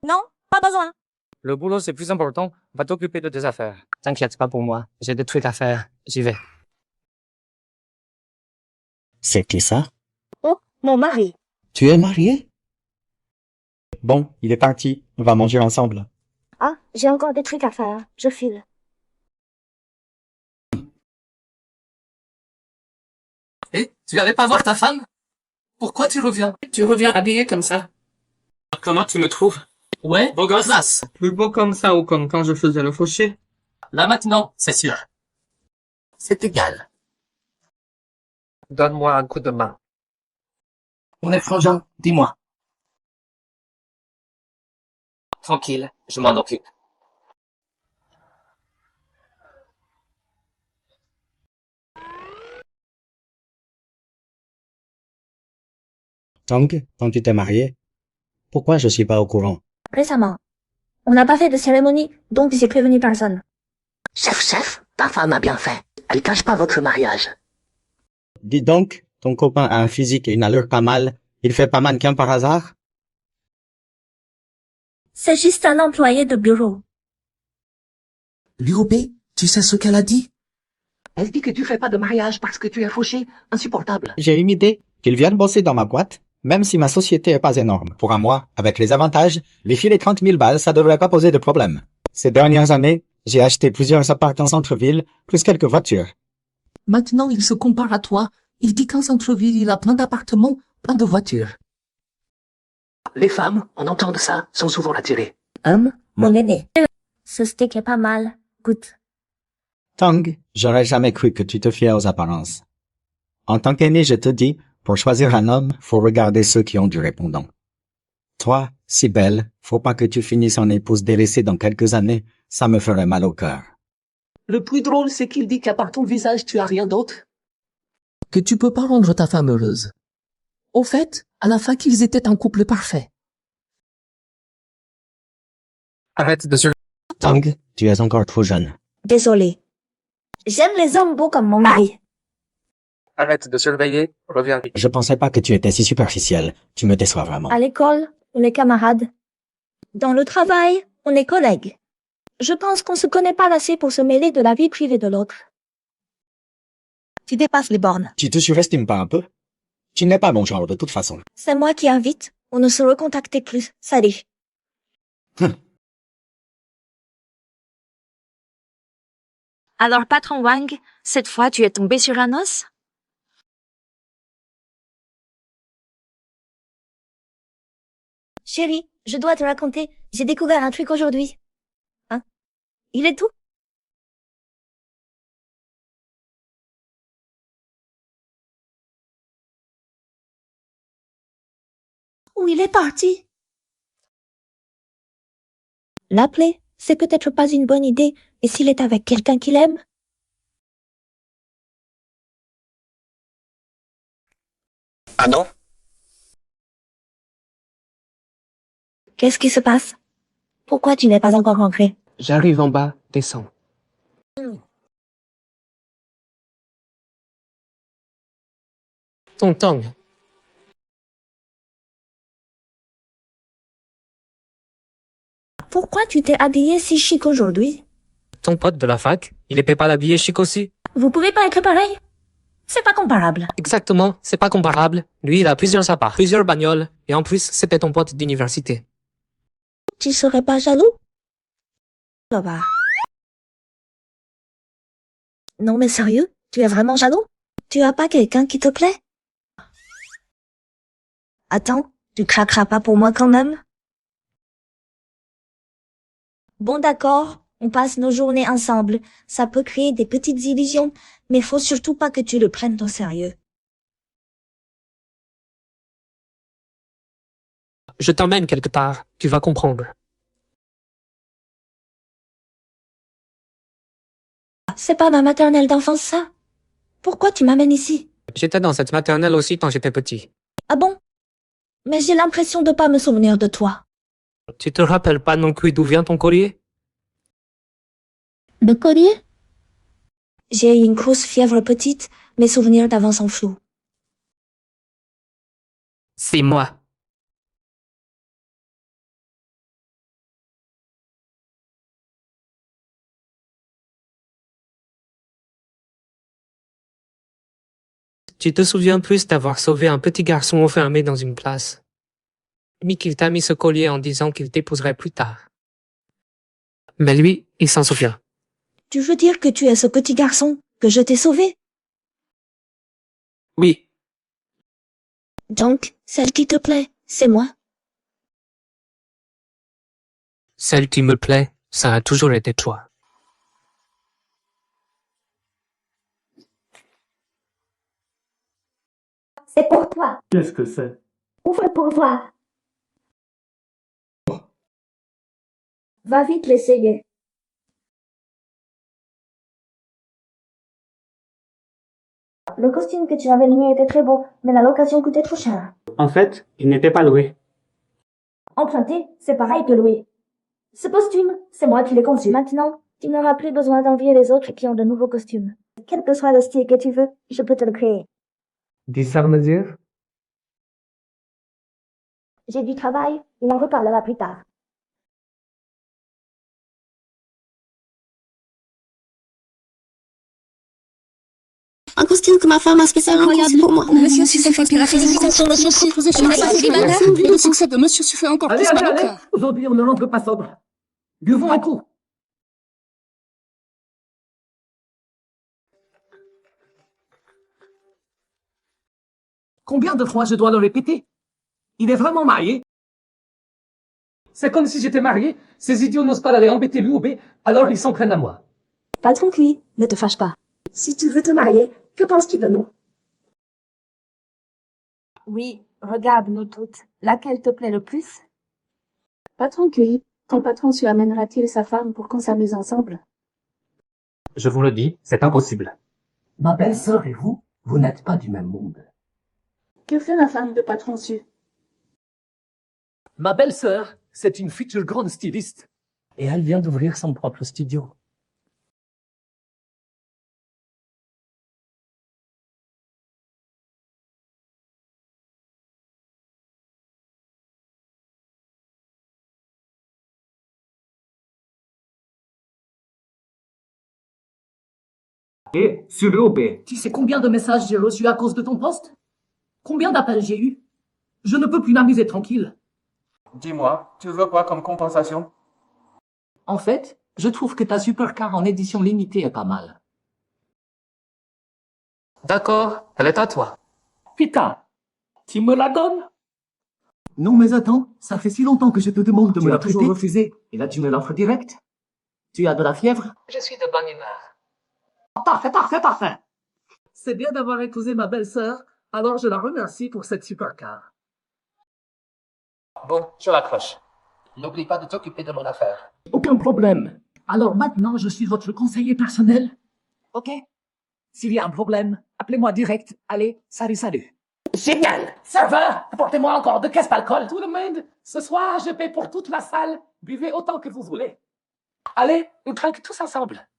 Non, pas besoin. Le boulot, c'est plus important. Va t'occuper de tes affaires. T'inquiète pas pour moi. J'ai des trucs à faire. J'y vais. C'est qui ça? Oh, mon mari. Tu es marié? Bon, il est parti. On va manger ensemble. Ah, j'ai encore des trucs à faire. Je file. Et tu n'allais pas voir ta femme? Pourquoi tu reviens? Tu reviens habillé comme ça. Comment tu me trouves? Ouais, beau gosse. Plus beau comme ça ou comme quand je faisais le fauché? Là maintenant, c'est sûr. C'est égal. Donne-moi un coup de main. On est frangin, dis-moi. Tranquille, je m'en occupe. Donc, quand tu t'es marié, pourquoi je suis pas au courant? Récemment. On n'a pas fait de cérémonie, donc j'ai prévenu personne. Chef, ta femme a bien fait. Elle cache pas votre mariage. Dis donc, ton copain a un physique et une allure pas mal. Il fait pas mannequin par hasard? C'est juste un employé de bureau. L'UOB, tu sais ce qu'elle a dit? Elle dit que tu fais pas de mariage parce que tu es fauché, insupportable. J'ai une idée. Qu'il vienne bosser dans ma boîte, même si ma société est pas énorme. Pour un mois, avec les avantages, les filets 30 000 balles, ça devrait pas poser de problème. Ces dernières années, j'ai acheté plusieurs appartements en centre-ville, plus quelques voitures. Maintenant, il se compare à toi. Il dit qu'en centre-ville, il a plein d'appartements, plein de voitures. Les femmes, en entendant ça, sont souvent attirées. Mon aîné. Ce steak est pas mal. Goûte. Tong, j'aurais jamais cru que tu te fiais aux apparences. En tant qu'aîné, je te dis, pour choisir un homme, faut regarder ceux qui ont du répondant. Toi, si belle, faut pas que tu finisses en épouse délaissée dans quelques années, ça me ferait mal au cœur. Le plus drôle, c'est qu'il dit qu'à part ton visage, tu as rien d'autre. Que tu peux pas rendre ta femme heureuse. Au fait, à la fac, ils étaient un couple parfait. Arrête de sur... Tong, tu es encore trop jeune. Désolé. J'aime les hommes beaux comme mon mari. Arrête de surveiller. Reviens vite. Je pensais pas que tu étais si superficiel. Tu me déçois vraiment. À l'école, on est camarades. Dans le travail, on est collègues. Je pense qu'on se connaît pas assez pour se mêler de la vie privée de l'autre. Tu dépasses les bornes. Tu te surestimes pas un peu? Tu n'es pas mon genre de toute façon. C'est moi qui invite. On ne se recontacte plus. Salut. Alors, patron Wang, cette fois tu es tombé sur un os? Chérie, je dois te raconter. J'ai découvert un truc aujourd'hui. Hein? Il est tout? Où il est parti? L'appeler, c'est peut-être pas une bonne idée, et s'il est avec quelqu'un qu'il aime? Ah non? Qu'est-ce qui se passe? Pourquoi tu n'es pas encore rentré? J'arrive en bas, descends. Tong. Pourquoi tu t'es habillé si chic aujourd'hui? Ton pote de la fac, il est pas l'habillé chic aussi. Vous pouvez pas être pareil? C'est pas comparable. Exactement, c'est pas comparable. Lui, il a plusieurs apparts, plusieurs bagnoles, et en plus, c'était ton pote d'université. Tu serais pas jaloux? Ça va. Non mais sérieux? Tu es vraiment jaloux? Tu as pas quelqu'un qui te plaît? Attends, tu craqueras pas pour moi quand même? Bon d'accord, on passe nos journées ensemble. Ça peut créer des petites illusions, mais faut surtout pas que tu le prennes au sérieux. Je t'emmène quelque part, tu vas comprendre. C'est pas ma maternelle d'enfance ça? Pourquoi tu m'amènes ici? J'étais dans cette maternelle aussi quand j'étais petit. Ah bon? Mais j'ai l'impression de pas me souvenir de toi. Tu te rappelles pas non plus d'où vient ton collier? Le collier? J'ai eu une grosse fièvre petite, mes souvenirs d'avant sont flous. C'est moi. Tu te souviens plus d'avoir sauvé un petit garçon enfermé dans une classe. Mais qu'il t'a mis ce collier en disant qu'il t'épouserait plus tard. Mais lui, il s'en souvient. Tu veux dire que tu es ce petit garçon que je t'ai sauvé? Oui. Donc, celle qui te plaît, c'est moi? Celle qui me plaît, ça a toujours été toi. C'est pour toi. Qu'est-ce que c'est? Ouvre pour voir. Va vite l'essayer. Le costume que tu avais loué était très beau, mais la location coûtait trop cher. En fait, il n'était pas loué. Emprunter, c'est pareil que louer. Ce costume, c'est moi qui l'ai conçu. Maintenant, tu n'auras plus besoin d'envier les autres qui ont de nouveaux costumes. Quel que soit le style que tu veux, je peux te le créer. Dis ça me dire? J'ai du travail, on en reparlera plus tard. Un costume que ma femme a spécialement conçu pour moi. Monsieur Suffet fait pirater l'imitation de Monsieur Suffet. Le succès de Monsieur Suffet encore Allez, plus allez, mal au allez! cœur. Aujourd'hui, on ne rentre pas sobre. Buvons un coup. Combien de fois je dois le répéter? Il est vraiment marié? C'est comme si j'étais marié. Ces idiots n'osent pas aller embêter lui ou B, alors ils s'en prennent à moi. Patron Cui, ne te fâche pas. Si tu veux te marier, que penses-tu de nous? Oui, regarde-nous toutes. Laquelle te plaît le plus? Patron Cui, ton patron se amènera-t-il sa femme pour qu'on s'amuse ensemble? Je vous le dis, c'est impossible. Ma belle-sœur et vous, vous n'êtes pas du même monde. Que fait la femme de patron Su? Ma belle-sœur, c'est une future grande styliste. Et elle vient d'ouvrir son propre studio. Et sur le OB, tu sais combien de messages j'ai reçus à cause de ton poste? Combien d'appels j'ai eu? Je ne peux plus m'amuser tranquille. Dis-moi, tu veux quoi comme compensation? En fait, je trouve que ta supercar en édition limitée est pas mal. D'accord, elle est à toi. Putain, tu me la donnes? Non mais attends, ça fait si longtemps que je te demande de me la toujours refusé. Et là tu me l'offres direct? Tu as de la fièvre? Je suis de bonne humeur. Parfait, parfait, parfait. C'est bien d'avoir épousé ma belle-sœur, alors je la remercie pour cette supercar. Bon, je l'accroche. N'oublie pas de t'occuper de mon affaire. Aucun problème. Alors maintenant, je suis votre conseiller personnel. Ok? S'il y a un problème, appelez-moi direct. Allez, salut, salut. Génial! Serveur, apportez-moi encore 2 caisses d'alcool. Tout le monde, ce soir, je paie pour toute la salle. Buvez autant que vous voulez. Allez, on trinque tous ensemble.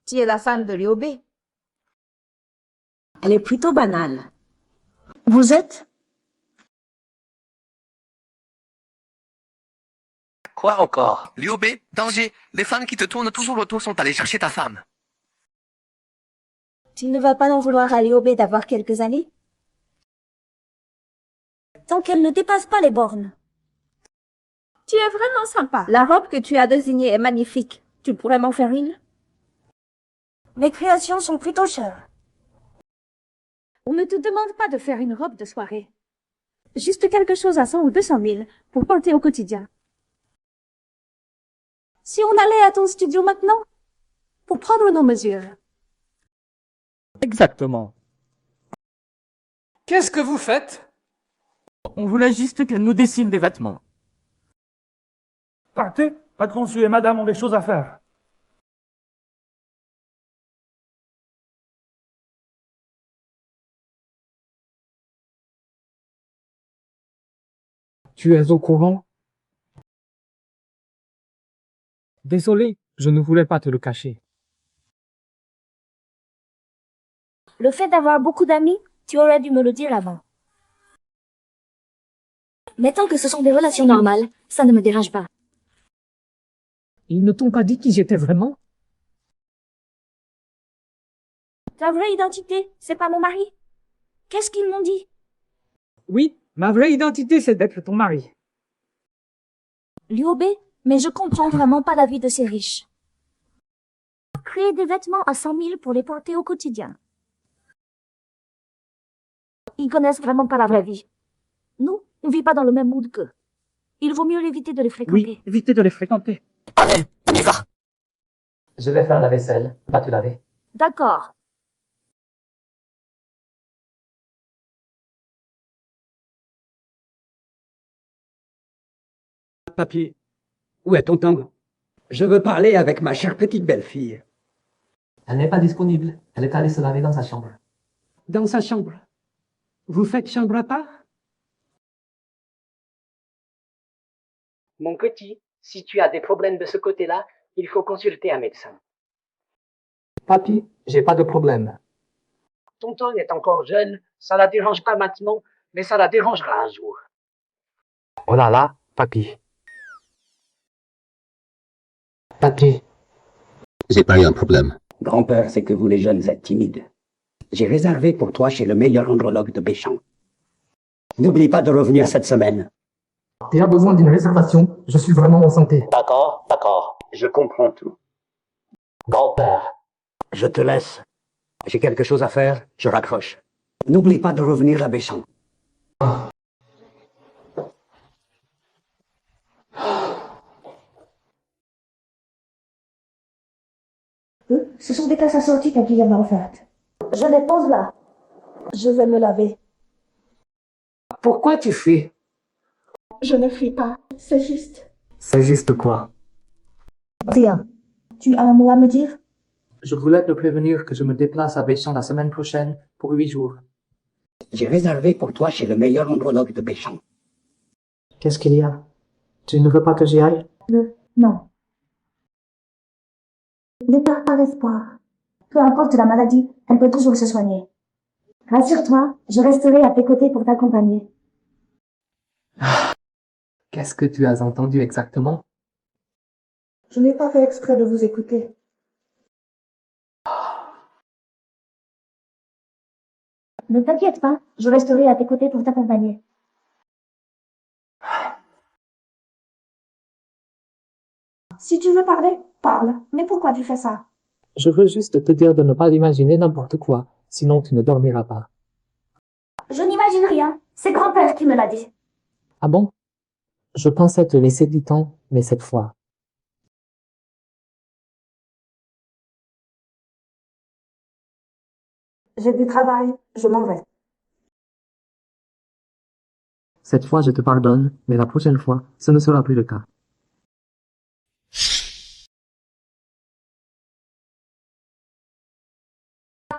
Tu es la femme de Liu Bei. Elle est plutôt banale. Vous êtes? Quoi encore? Liu Bei, danger. Les femmes qui te tournent toujours autour sont allées chercher ta femme. Tu ne vas pas en vouloir à Liu Bei d'avoir quelques années? Tant qu'elle ne dépasse pas les bornes. Tu es vraiment sympa. La robe que tu as désignée est magnifique. Tu pourrais m'en faire une? Mes créations sont plutôt chères. On ne te demande pas de faire une robe de soirée. Juste quelque chose à 100 ou 200 000 pour porter au quotidien. Si on allait à ton studio maintenant, pour prendre nos mesures. Exactement. Qu'est-ce que vous faites? On voulait juste qu'elle nous dessine des vêtements. Partez, patron Su et madame ont des choses à faire. Tu es au courant? Désolé, je ne voulais pas te le cacher. Le fait d'avoir beaucoup d'amis, tu aurais dû me le dire avant. Mais tant que ce sont des relations normales, ça ne me dérange pas. Ils ne t'ont pas dit qui j'étais vraiment? Ta vraie identité, c'est pas mon mari? Qu'est-ce qu'ils m'ont dit? Oui, ma vraie identité, c'est d'être ton mari. Liu Bei, mais je comprends vraiment pas la vie de ces riches. Créer des vêtements à 100 000 pour les porter au quotidien. Ils connaissent vraiment pas la vraie vie. Nous, on vit pas dans le même mood qu'eux. Il vaut mieux éviter de les fréquenter. Oui, évitez de les fréquenter. Allez, on y va. Je vais faire la vaisselle. Vas-tu laver? D'accord. Papier. Où est tonton? Je veux parler avec ma chère petite belle-fille. Elle n'est pas disponible. Elle est allée se laver dans sa chambre. Dans sa chambre. Vous faites chambre à part? Mon petit, si tu as des problèmes de ce côté-là, il faut consulter un médecin. Papy, j'ai pas de problème. Tonton est encore jeune, ça la dérange pas maintenant, mais ça la dérangera un jour. Oh là là, papy. Papy. J'ai pas eu un problème. Grand-père, c'est que vous les jeunes êtes timides. J'ai réservé pour toi chez le meilleur andrologue de Béchamp. N'oublie pas de revenir cette semaine. Tu as besoin d'une réservation. Je suis vraiment en santé. D'accord, d'accord. Je comprends tout. Grand-père. Je te laisse. J'ai quelque chose à faire, je raccroche. N'oublie pas de revenir à Béchamp. Ce sont des tasses assorties qu'un client m'a offertes. Je les pose là. Je vais me laver. Pourquoi tu fuis? Je ne fuis pas, c'est juste. C'est juste quoi? Rien. Tu as un mot à me dire? Je voulais te prévenir que je me déplace à Béchamp la semaine prochaine pour 8 jours. J'ai réservé pour toi chez le meilleur andrologue de Béchamp. Qu'est-ce qu'il y a? Tu ne veux pas que j'y aille? Non. Ne perds pas l'espoir. Peu importe la maladie, elle peut toujours se soigner. Rassure-toi, je resterai à tes côtés pour t'accompagner. Qu'est-ce que tu as entendu exactement? Je n'ai pas fait exprès de vous écouter. Ne t'inquiète pas, je resterai à tes côtés pour t'accompagner. Si tu veux parler, parle. Mais pourquoi tu fais ça? Je veux juste te dire de ne pas imaginer n'importe quoi, sinon tu ne dormiras pas. Je n'imagine rien. C'est grand-père qui me l'a dit. Ah bon? Je pensais te laisser du temps, mais cette fois. J'ai du travail, je m'en vais. Cette fois, je te pardonne, mais la prochaine fois, ce ne sera plus le cas.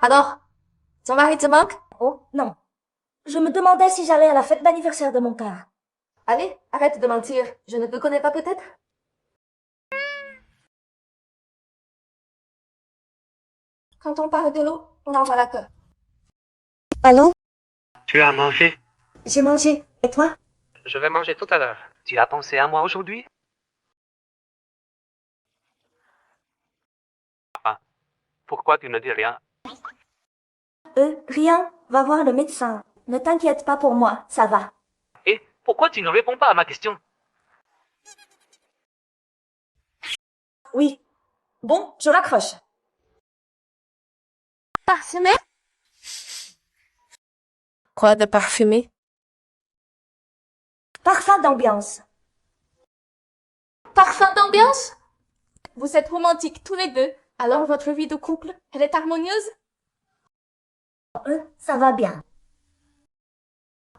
Alors, ton mari te manque? Oh, non. Je me demandais si j'allais à la fête d'anniversaire de mon père. Allez, arrête de mentir. Je ne te connais pas peut-être? Quand on parle de l'eau, on en voit la queue. Allô? Tu as mangé? J'ai mangé. Et toi? Je vais manger tout à l'heure. Tu as pensé à moi aujourd'hui? Ah. Pourquoi tu ne dis rien? Rien. Va voir le médecin. Ne t'inquiète pas pour moi, ça va. Et pourquoi tu ne réponds pas à ma question? Oui. Bon, je raccroche. Parfumé? Quoi de parfumé? Parfum d'ambiance. Parfum d'ambiance? Vous êtes romantiques tous les deux, alors votre vie de couple, elle est harmonieuse? Ça va bien.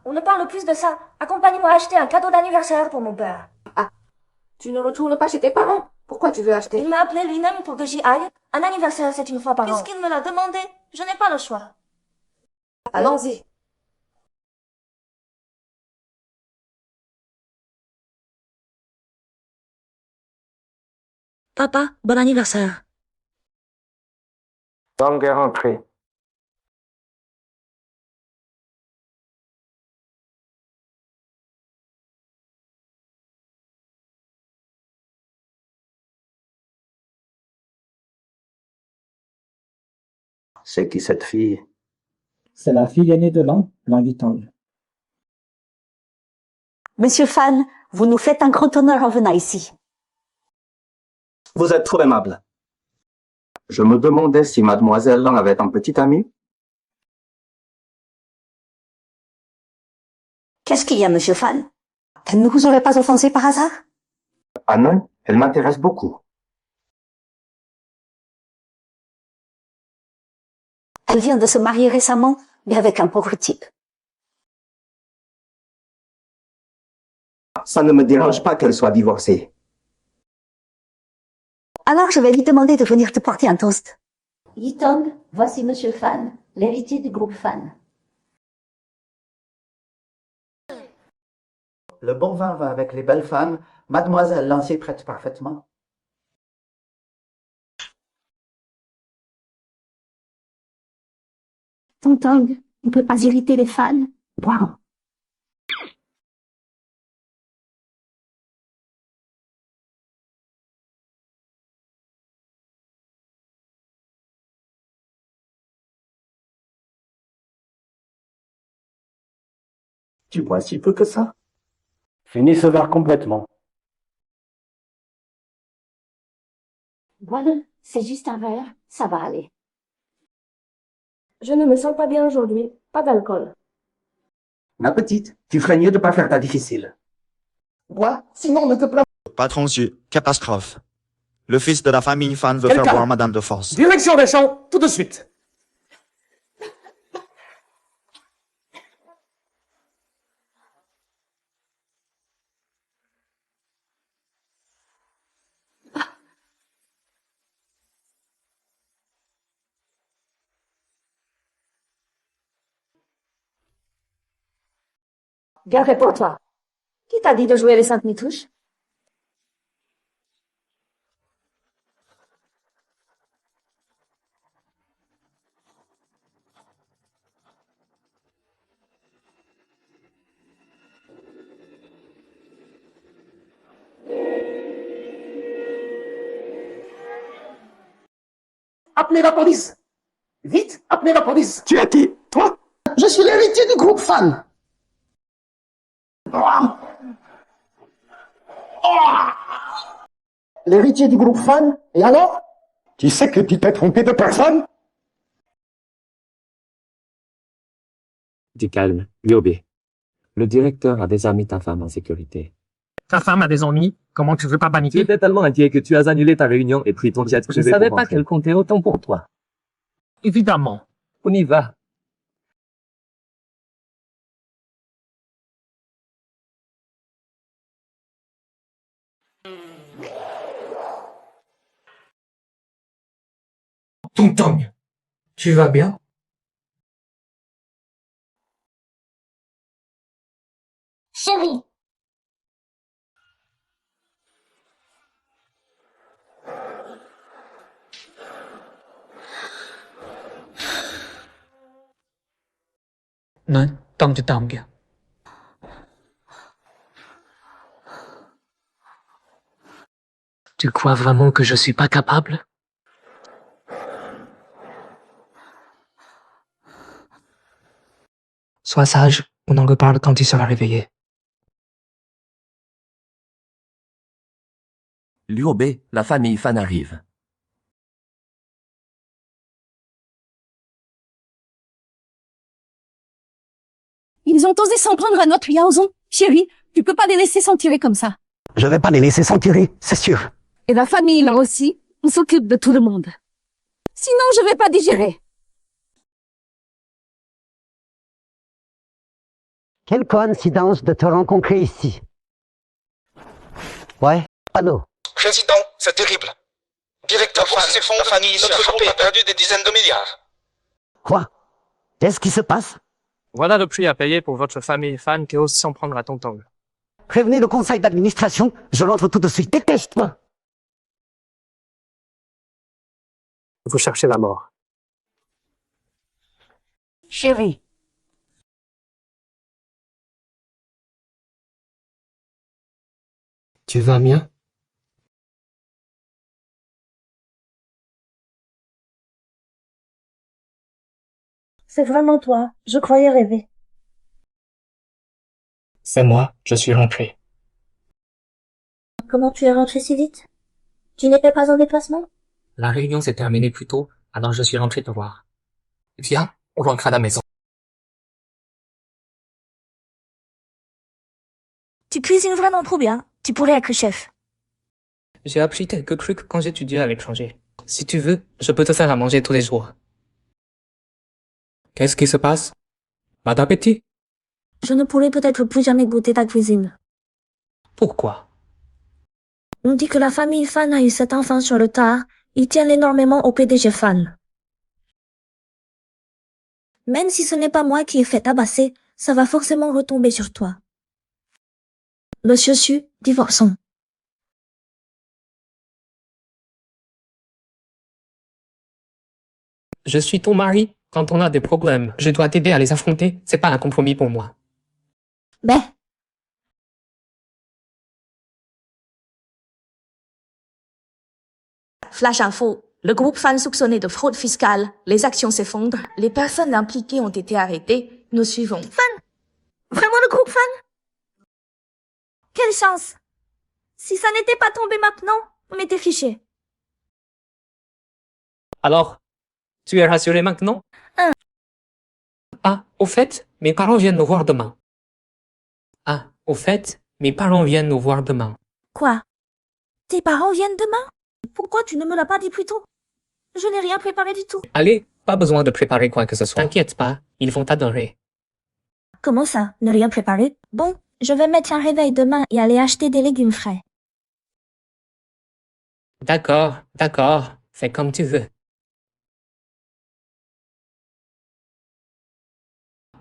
On ne parle plus de ça. Accompagne-moi à acheter un cadeau d'anniversaire pour mon père. Ah, tu ne retournes pas chez tes parents? Pourquoi tu veux acheter? Il m'a appelé lui-même pour que j'y aille. Un anniversaire, c'est une fois par an. Puisqu'il me l'a demandé, je n'ai pas le choix. Allons-y. Papa, bon anniversaire. Zang est rentré. C'est qui cette fille? C'est la fille aînée de l'invitant. Monsieur Fan, vous nous faites un grand honneur en venant ici. Vous êtes trop aimable. Je me demandais si mademoiselle Lang avait un petit ami. Qu'est-ce qu'il y a, monsieur Fan? Elle ne vous aurait pas offensé par hasard? Ah non, elle m'intéresse beaucoup. Elle vient de se marier récemment, mais avec un pauvre type. Ça ne me dérange pas qu'elle soit divorcée. Alors je vais lui demander de venir te porter un toast. Yitong, voici monsieur Fan, l'héritier du groupe Fan. Le bon vin va avec les belles femmes. Mademoiselle Lang s'y prête parfaitement. Tong, on ne peut pas irriter les fans. Wow. Tu bois si peu que ça? Finis ce verre complètement. Voilà, c'est juste un verre, ça va aller. Je ne me sens pas bien aujourd'hui. Pas d'alcool. Ma petite, tu ferais mieux de pas faire ta difficile. Bois, sinon ne te plains. Patron Su, catastrophe. Le fils de la famille Fan veut Quelqu'un. faire boire Madame de Force. Direction des champs, tout de suite. Bien fait pour toi. Qui t'a dit de jouer les 5 mitouches? Appelez la police. Vite, appelez la police. Tu es qui? Toi? Je suis l'héritier du groupe Fan. L'héritier du groupe Fan, et alors? Tu sais que tu t'es trompé de personne? Du calme, Liobé. Le directeur a déjà mis ta femme en sécurité. Ta femme a des ennuis. Comment tu veux pas Tu paniquer? étais tellement inquiet que tu as annulé ta réunion et pris ton jet privé. Je savais pas qu'elle comptait autant pour toi. Évidemment. On y va. Tong, tu vas bien? Chérie, Non, Tang. Tu crois vraiment que je suis pas capable? Sois sage, on en reparle quand tu seras réveillé. L'UOB, la famille Fan arrive. Ils ont osé s'en prendre à notre Yaozon. Chérie, tu peux pas les laisser s'en tirer comme ça. Je vais pas les laisser s'en tirer, c'est sûr. Et la famille, là aussi, on s'occupe de tout le monde. Sinon, je vais pas digérer. Quelle coïncidence de te rencontrer ici. Ouais, allô. Président, c'est terrible. Directeur Fan, la famille notre groupe a perdu des dizaines de milliards. Quoi? Qu'est-ce qui se passe? Voilà le prix à payer pour votre famille Fan qui ose s'en prendre à Tonton. Prévenez le conseil d'administration, je l'entre tout de suite. Déteste-moi. Vous cherchez la mort. Chérie. Tu vas bien? C'est vraiment toi. Je croyais rêver. C'est moi, je suis rentré. Comment tu es rentré si vite? Tu n'étais pas en déplacement? La réunion s'est terminée plus tôt, alors je suis rentré te voir. Viens, on rentre à la maison. Tu cuisines vraiment trop bien. Tu pourrais être chef. J'ai appris quelques trucs quand j'étudiais à l'étranger. Si tu veux, je peux te faire à manger tous les jours. Qu'est-ce qui se passe? Pas d'appétit? Je ne pourrai peut-être plus jamais goûter ta cuisine. Pourquoi? On dit que la famille Fan a eu cet enfant sur le tard. Ils tiennent énormément au PDG Fan. Même si ce n'est pas moi qui ai fait tabasser, ça va forcément retomber sur toi. Monsieur Su, divorçons. Je suis ton mari. Quand on a des problèmes, je dois t'aider à les affronter. C'est pas un compromis pour moi. Ben. Flash info. Le groupe Fan soupçonné de fraude fiscale. Les actions s'effondrent. Les personnes impliquées ont été arrêtées. Nous suivons. Fan? Vraiment le groupe Fan? Quelle chance! Si ça n'était pas tombé maintenant, on m'était fiché. Alors, tu es rassuré maintenant? Ah, au fait, mes parents viennent nous voir demain. Ah, au fait, mes parents viennent nous voir demain. Quoi? Tes parents viennent demain? Pourquoi tu ne me l'as pas dit plus tôt? Je n'ai rien préparé du tout. Allez, pas besoin de préparer quoi que ce soit. T'inquiète pas, ils vont t'adorer. Comment ça, ne rien préparer? Bon, je vais mettre un réveil demain et aller acheter des légumes frais. D'accord, fais comme tu veux.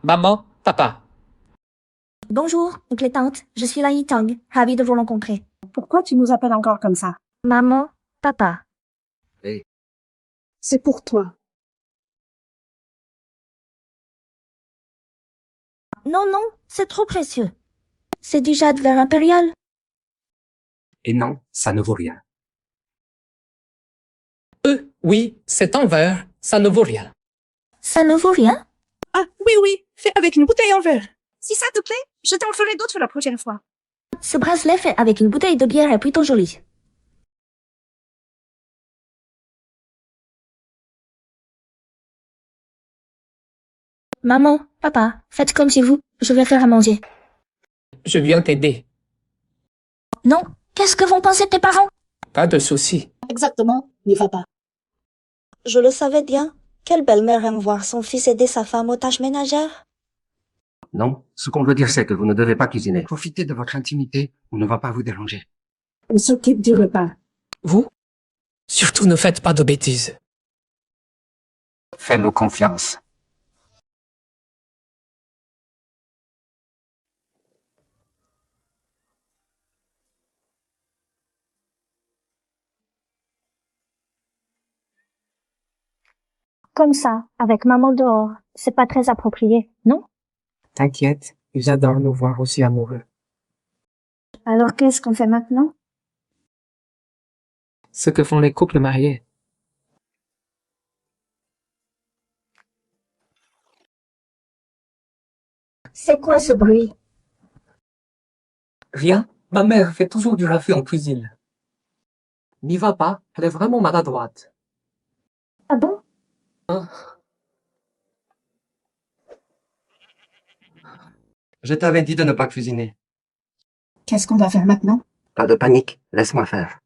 Maman, papa. Bonjour, oncle et tante, je suis la Yitang, ravie de vous rencontrer. Pourquoi tu nous appelles encore comme ça? Maman, papa. Hey. C'est pour toi. Non, c'est trop précieux. C'est du jade vert impérial. Et non, ça ne vaut rien. Oui, c'est en verre, ça ne vaut rien. Ça ne vaut rien? Ah, oui, fais avec une bouteille en verre. Si ça te plaît, je t'en ferai d'autres la prochaine fois. Ce bracelet fait avec une bouteille de bière est plutôt joli. Maman, papa, faites comme chez vous, je vais faire à manger. Je viens t'aider. Non, qu'est-ce que vont penser tes parents? Pas de souci. Exactement, n'y va pas. Je le savais bien. Quelle belle-mère aime voir son fils aider sa femme aux tâches ménagères? Non, ce qu'on veut dire c'est que vous ne devez pas cuisiner. Profitez de votre intimité, on ne va pas vous déranger. On s'occupe du repas. Vous? Surtout ne faites pas de bêtises. Faites-nous confiance. Comme ça, avec maman dehors, c'est pas très approprié, non? T'inquiète, ils adorent nous voir aussi amoureux. Alors qu'est-ce qu'on fait maintenant? Ce que font les couples mariés. C'est quoi ce bruit? Rien. Ma mère fait toujours du raffut en cuisine. N'y va pas, elle est vraiment maladroite. Ah bon? Je t'avais dit de ne pas cuisiner. Qu'est-ce qu'on doit faire maintenant? Pas de panique, laisse-moi faire.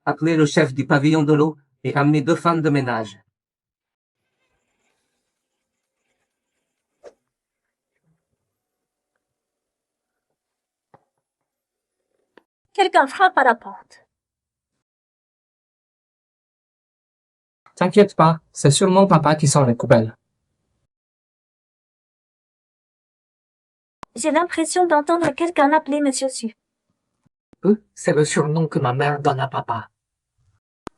Appelez le chef du pavillon de l'eau et ramenez 2 femmes de ménage. Quelqu'un frappe à la porte. T'inquiète pas, c'est sûrement papa qui sort les poubelles. J'ai l'impression d'entendre quelqu'un appeler Monsieur Su. C'est le surnom que ma mère donne à papa.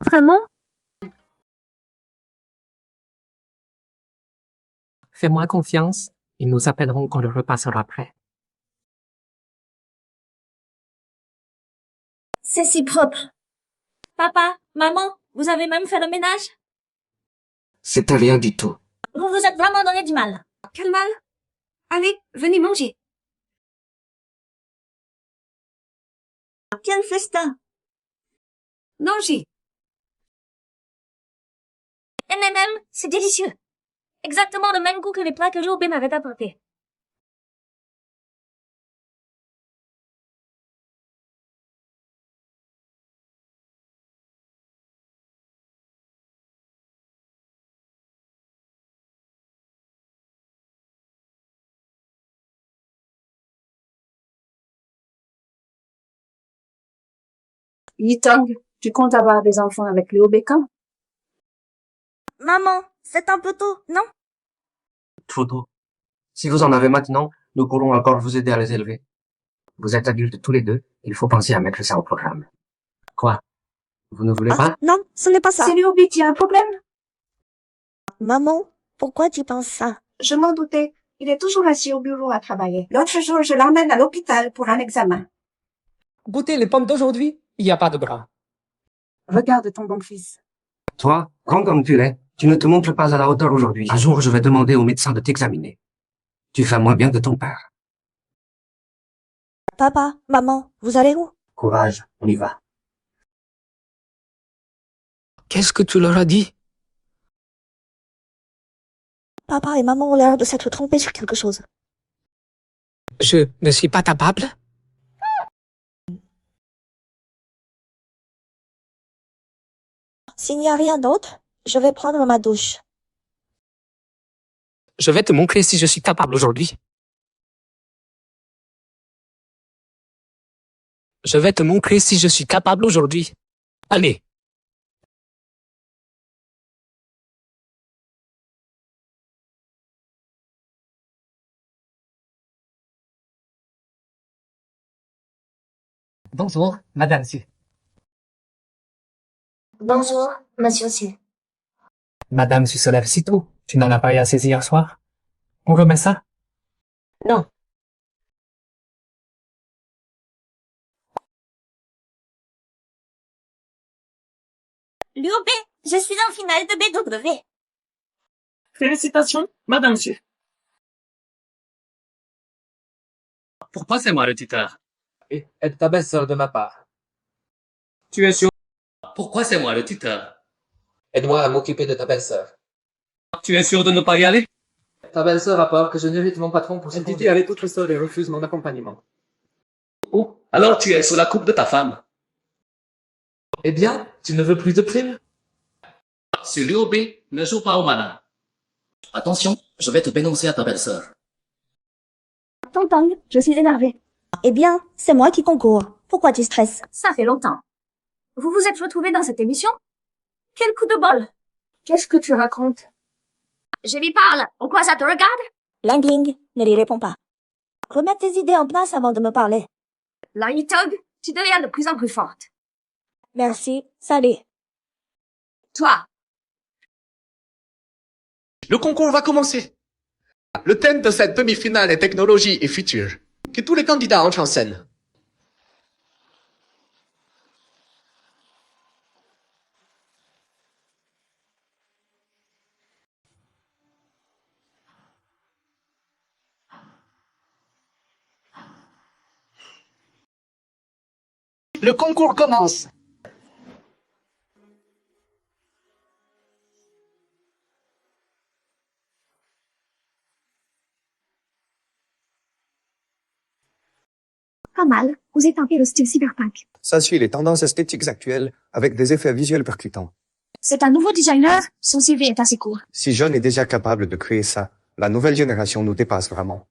Vraiment? Fais-moi confiance, ils nous appelleront quand le repas sera prêt. C'est si propre. Papa, maman, vous avez même fait le ménage? C'était rien du tout. Vous vous êtes vraiment donné du mal. Quel mal? Allez, venez manger. Quel festin! Mangez. C'est délicieux. Exactement le même goût que les plats que Ryobei m'avait apportés. Yitong, tu comptes avoir des enfants avec Liu Bei quand? Maman, c'est un peu tôt, non? Trop tôt. Si vous en avez maintenant, nous pourrons encore vous aider à les élever. Vous êtes adultes tous les deux, il faut penser à mettre ça au programme. Quoi? Vous ne voulez pas? Non, ce n'est pas ça. C'est Liu Bei qui a un problème? Maman, pourquoi tu penses ça? Je m'en doutais. Il est toujours assis au bureau à travailler. L'autre jour, je l'emmène à l'hôpital pour un examen. Goûtez les pommes d'aujourd'hui, il n'y a pas de bras. Regarde ton bon fils. Toi, grand comme tu l'es, tu ne te montres pas à la hauteur aujourd'hui. Un jour, je vais demander au médecin de t'examiner. Tu fais moins bien que ton père. Papa, maman, vous allez où? Courage, on y va. Qu'est-ce que tu leur as dit? Papa et maman ont l'air de s'être trompés sur quelque chose. Je ne suis pas capable? S'il n'y a rien d'autre, je vais prendre ma douche. Je vais te montrer si je suis capable aujourd'hui. Je vais te montrer si je suis capable aujourd'hui. Allez. Bonjour, Madame Su. Bonjour, Monsieur Su. Madame Su se lève si tôt. Tu n'en as pas eu assez hier soir? On remet ça? Non. Liu Bei, je suis en finale de BW. Félicitations, Madame Su. Pourquoi c'est moi le tuteur? Aide ta belle-sœur de ma part. Tu es sûr? Pourquoi c'est moi le tuteur? Aide-moi à m'occuper de ta belle-sœur. Tu es sûr de ne pas y aller? Ta belle-sœur a peur que je n'invite mon patron pour se dit avec toute seule et refuse mon accompagnement. Oh, alors tu es sous la coupe de ta femme. Eh bien, tu ne veux plus de prime? Sur Liu Bei, ne joue pas au malin. Attention, je vais te dénoncer à ta belle-sœur. Tong, je suis énervée. Eh bien, c'est moi qui concours. Pourquoi tu stresses? Ça fait longtemps. Vous vous êtes retrouvés dans cette émission? Quel coup de bol! Qu'est-ce que tu racontes? Je lui parle. Pourquoi ça te regarde? Ling Ling, ne lui réponds pas. Remets tes idées en place avant de me parler. Là, Yitong, tu deviens de plus en plus forte. Merci. Salut. Toi. Le concours va commencer. Le thème de cette demi-finale est technologie et futur. Que tous les candidats entrent en scène. Le concours commence. Pas mal, vous êtes tenté le style cyberpunk. Ça suit les tendances esthétiques actuelles avec des effets visuels percutants. C'est un nouveau designer, son CV est assez court. Si John est déjà capable de créer ça, la nouvelle génération nous dépasse vraiment.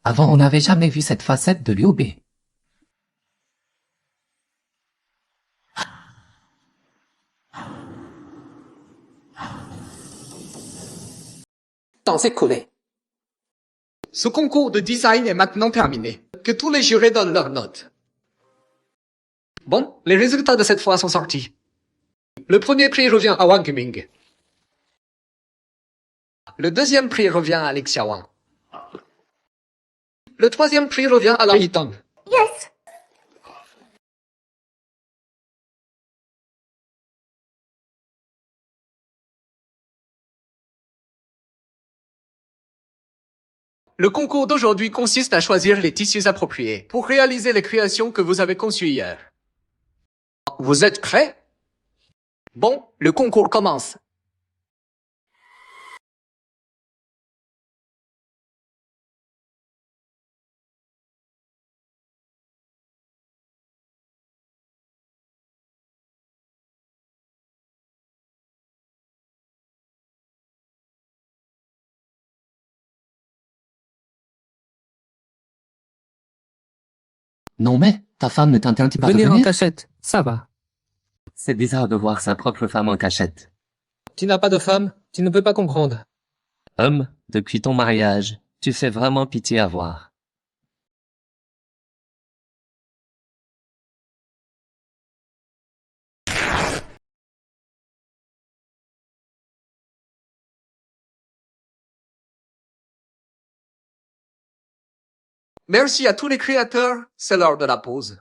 Avant, on n'avait jamais vu cette facette de Liu Bei. Temps écoulé. Ce concours de design est maintenant terminé. Que tous les jurés donnent leurs notes. Bon, les résultats de cette fois sont sortis. Le premier prix revient à Wang Qiming. Le deuxième prix revient à Li Xiaowang. Le troisième prix revient à la Yitong. Yes! Le concours d'aujourd'hui consiste à choisir les tissus appropriés pour réaliser les créations que vous avez conçues hier. Vous êtes prêts? Bon, le concours commence. Non mais, ta femme ne t'interdit pas de Venir en venir? cachette, ça va. C'est bizarre de voir sa propre femme en cachette. Tu n'as pas de femme, tu ne peux pas comprendre. Homme, depuis ton mariage, tu fais vraiment pitié à voir. Merci à tous les créateurs, c'est l'heure de la pause.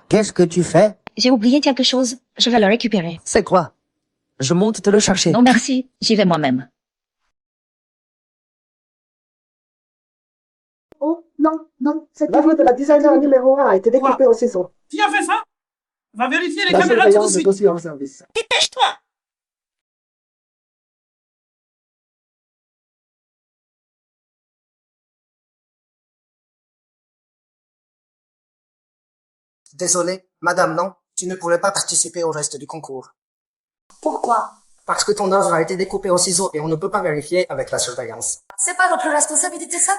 Qu'est-ce que tu fais? J'ai oublié quelque chose. Je vais le récupérer. C'est quoi? Je monte te le chercher. Non merci, j'y vais moi-même. Oh, non, non, c'est L'œuvre de la designer numéro 1 a été découpée au ciseau. Qui a fait ça? Va vérifier les La caméras tout de surveillance est suite. aussi en service. Dépêche-toi! Désolé, madame, non, tu ne pourrais pas participer au reste du concours. Pourquoi? Parce que ton œuvre a été découpée au ciseau et on ne peut pas vérifier avec la surveillance. C'est pas notre responsabilité, ça.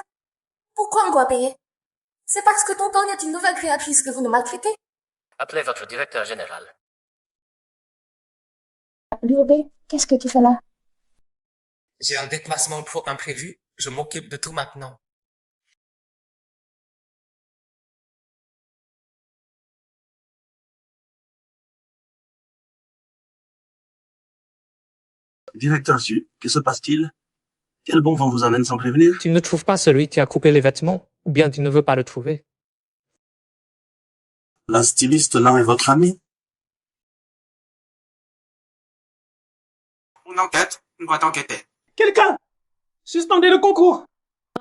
Pourquoi on doit payer? C'est parce que Tonton est une nouvelle créatrice que vous nous maltraitez? Appelez votre directeur général. Liu Bei, qu'est-ce que tu fais là? J'ai un déplacement pro imprévu, je m'occupe de tout maintenant. Directeur Su, que se passe-t-il? Quel bon vent vous amène sans prévenir? Tu ne trouves pas celui qui a coupé les vêtements, ou bien tu ne veux pas le trouver. La styliste là est votre amie? Une enquête doit enquêter. Quelqu'un! Suspendez le concours!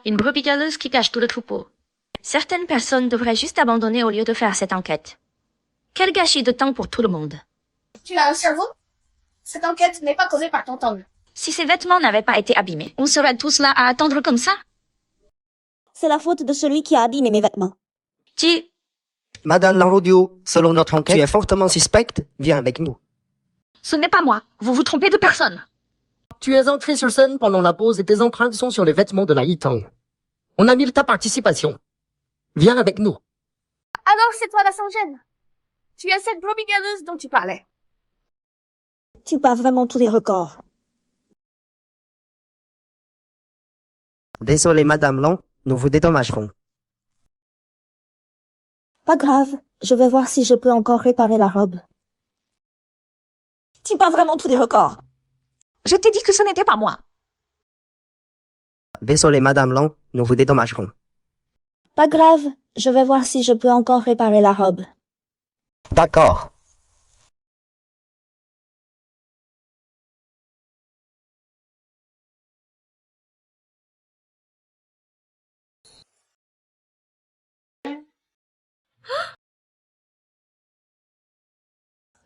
Une brebis galeuse qui cache tout le troupeau. Certaines personnes devraient juste abandonner au lieu de faire cette enquête. Quel gâchis de temps pour tout le monde. Tu as un cerveau? Cette enquête n'est pas causée par Tonton. Si ces vêtements n'avaient pas été abîmés, on serait tous là à attendre comme ça? C'est la faute de celui qui a abîmé mes vêtements. Madame Larodio, selon notre enquête, tu es fortement suspecte, viens avec nous. Ce n'est pas moi, vous vous trompez de personne. Tu es entré sur scène pendant la pause et tes empreintes sont sur les vêtements de la Yitong. On annule ta participation. Viens avec nous. Alors c'est toi la sans-gêne. Tu es cette brebis galeuse dont tu parlais. Tu bats vraiment tous les records. Désolé, Madame Long, nous vous dédommagerons. Pas grave, je vais voir si je peux encore réparer la robe. Tu bats vraiment tous les records. Je t'ai dit que ce n'était pas moi. Désolé, Madame Long, nous vous dédommagerons. Pas grave, je vais voir si je peux encore réparer la robe. D'accord.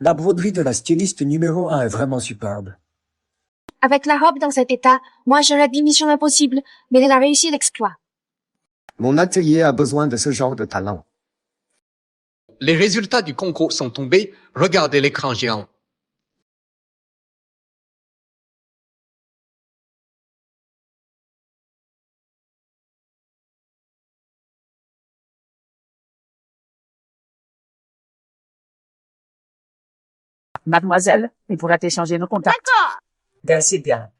La broderie de la styliste numéro 1 est vraiment superbe. Avec la robe dans cet état, moi j'aurais dit mission impossible, mais elle a réussi l'exploit. Mon atelier a besoin de ce genre de talent. Les résultats du concours sont tombés. Regardez l'écran géant. Mademoiselle, il pourra échanger nos contacts. D'accord. Merci bien.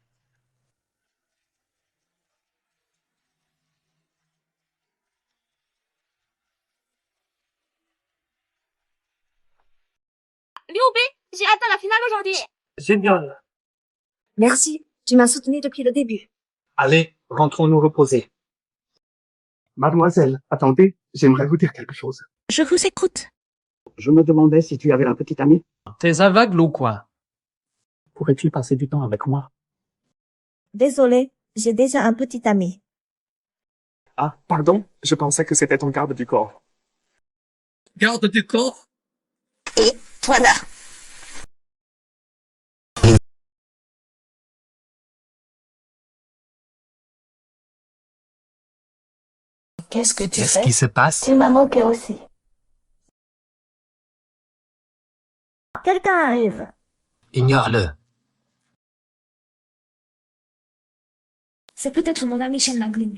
Liu B, j'ai atteint la finale aujourd'hui. Génial. Merci, tu m'as soutenu depuis le début. Allez, rentrons nous reposer. Mademoiselle, attendez, j'aimerais vous dire quelque chose. Je vous écoute. Je me demandais si tu avais un petit ami. T'es aveugle ou quoi? Pourrais-tu passer du temps avec moi? Désolé, j'ai déjà un petit ami. Ah, pardon, je pensais que c'était ton garde du corps. Garde du corps? Et toi là. Qu'est-ce que tu Qu'est-ce fais? qui se passe? Tu m'as manqué aussi. Quelqu'un arrive. Ignore-le. C'est peut-être mon ami Shen Langlin.